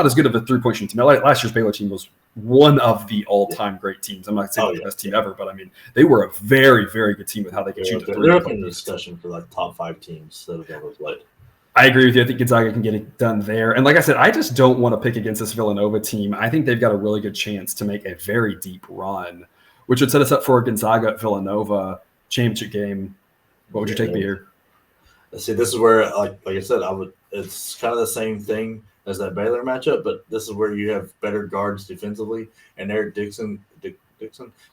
as good of a three-point shooting team. Last year's Baylor team was one of the all-time great teams. I'm not saying the best team ever, but I mean, they were a very, very good team with how they could shoot the three. They're up in the discussion for like top 5 teams that have ever played. I agree with you. I think Gonzaga can get it done there. And like I said, I just don't want to pick against this Villanova team. I think they've got a really good chance to make a very deep run, which would set us up for a Gonzaga-Villanova championship game. What would your take be here? See, this is where, like I said, it's kind of the same thing as that Baylor matchup, but this is where you have better guards defensively, and Eric Dixon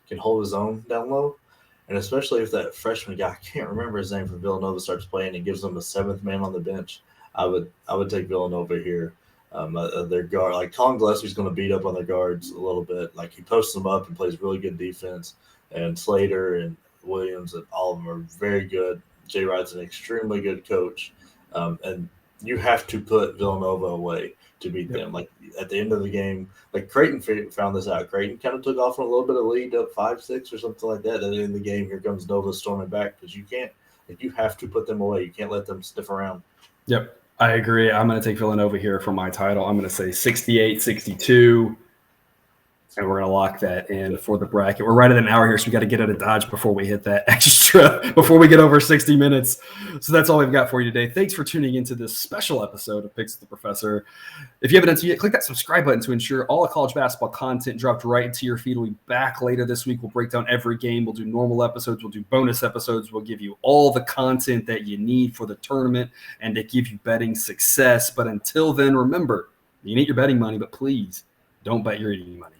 can hold his own down low. And especially if that freshman guy, I can't remember his name, from Villanova starts playing and gives them a 7th man on the bench, I would take Villanova here. Their guard, like Colin Gillespie's going to beat up on their guards a little bit. Like, he posts them up and plays really good defense. And Slater and Williams and all of them are very good. Jay Wright's an extremely good coach. And you have to put Villanova away to beat them. Like, at the end of the game, like Creighton found this out. Creighton kind of took off on a little bit of lead, up 5-6 or something like that. At the end of the game, here comes Nova storming back because you have to put them away. You can't let them sniff around. Yep, I agree. I'm going to take Villanova here for my title. I'm going to say 68-62. And we're going to lock that in for the bracket. We're right at an hour here, so we got to get out of Dodge before we hit that extra, before we get over 60 minutes. So that's all we've got for you today. Thanks for tuning into this special episode of Picks with the Professor. If you haven't done so yet, click that subscribe button to ensure all the college basketball content dropped right into your feed. We'll be back later this week. We'll break down every game. We'll do normal episodes. We'll do bonus episodes. We'll give you all the content that you need for the tournament and to give you betting success. But until then, remember, you need your betting money, but please don't bet your eating money.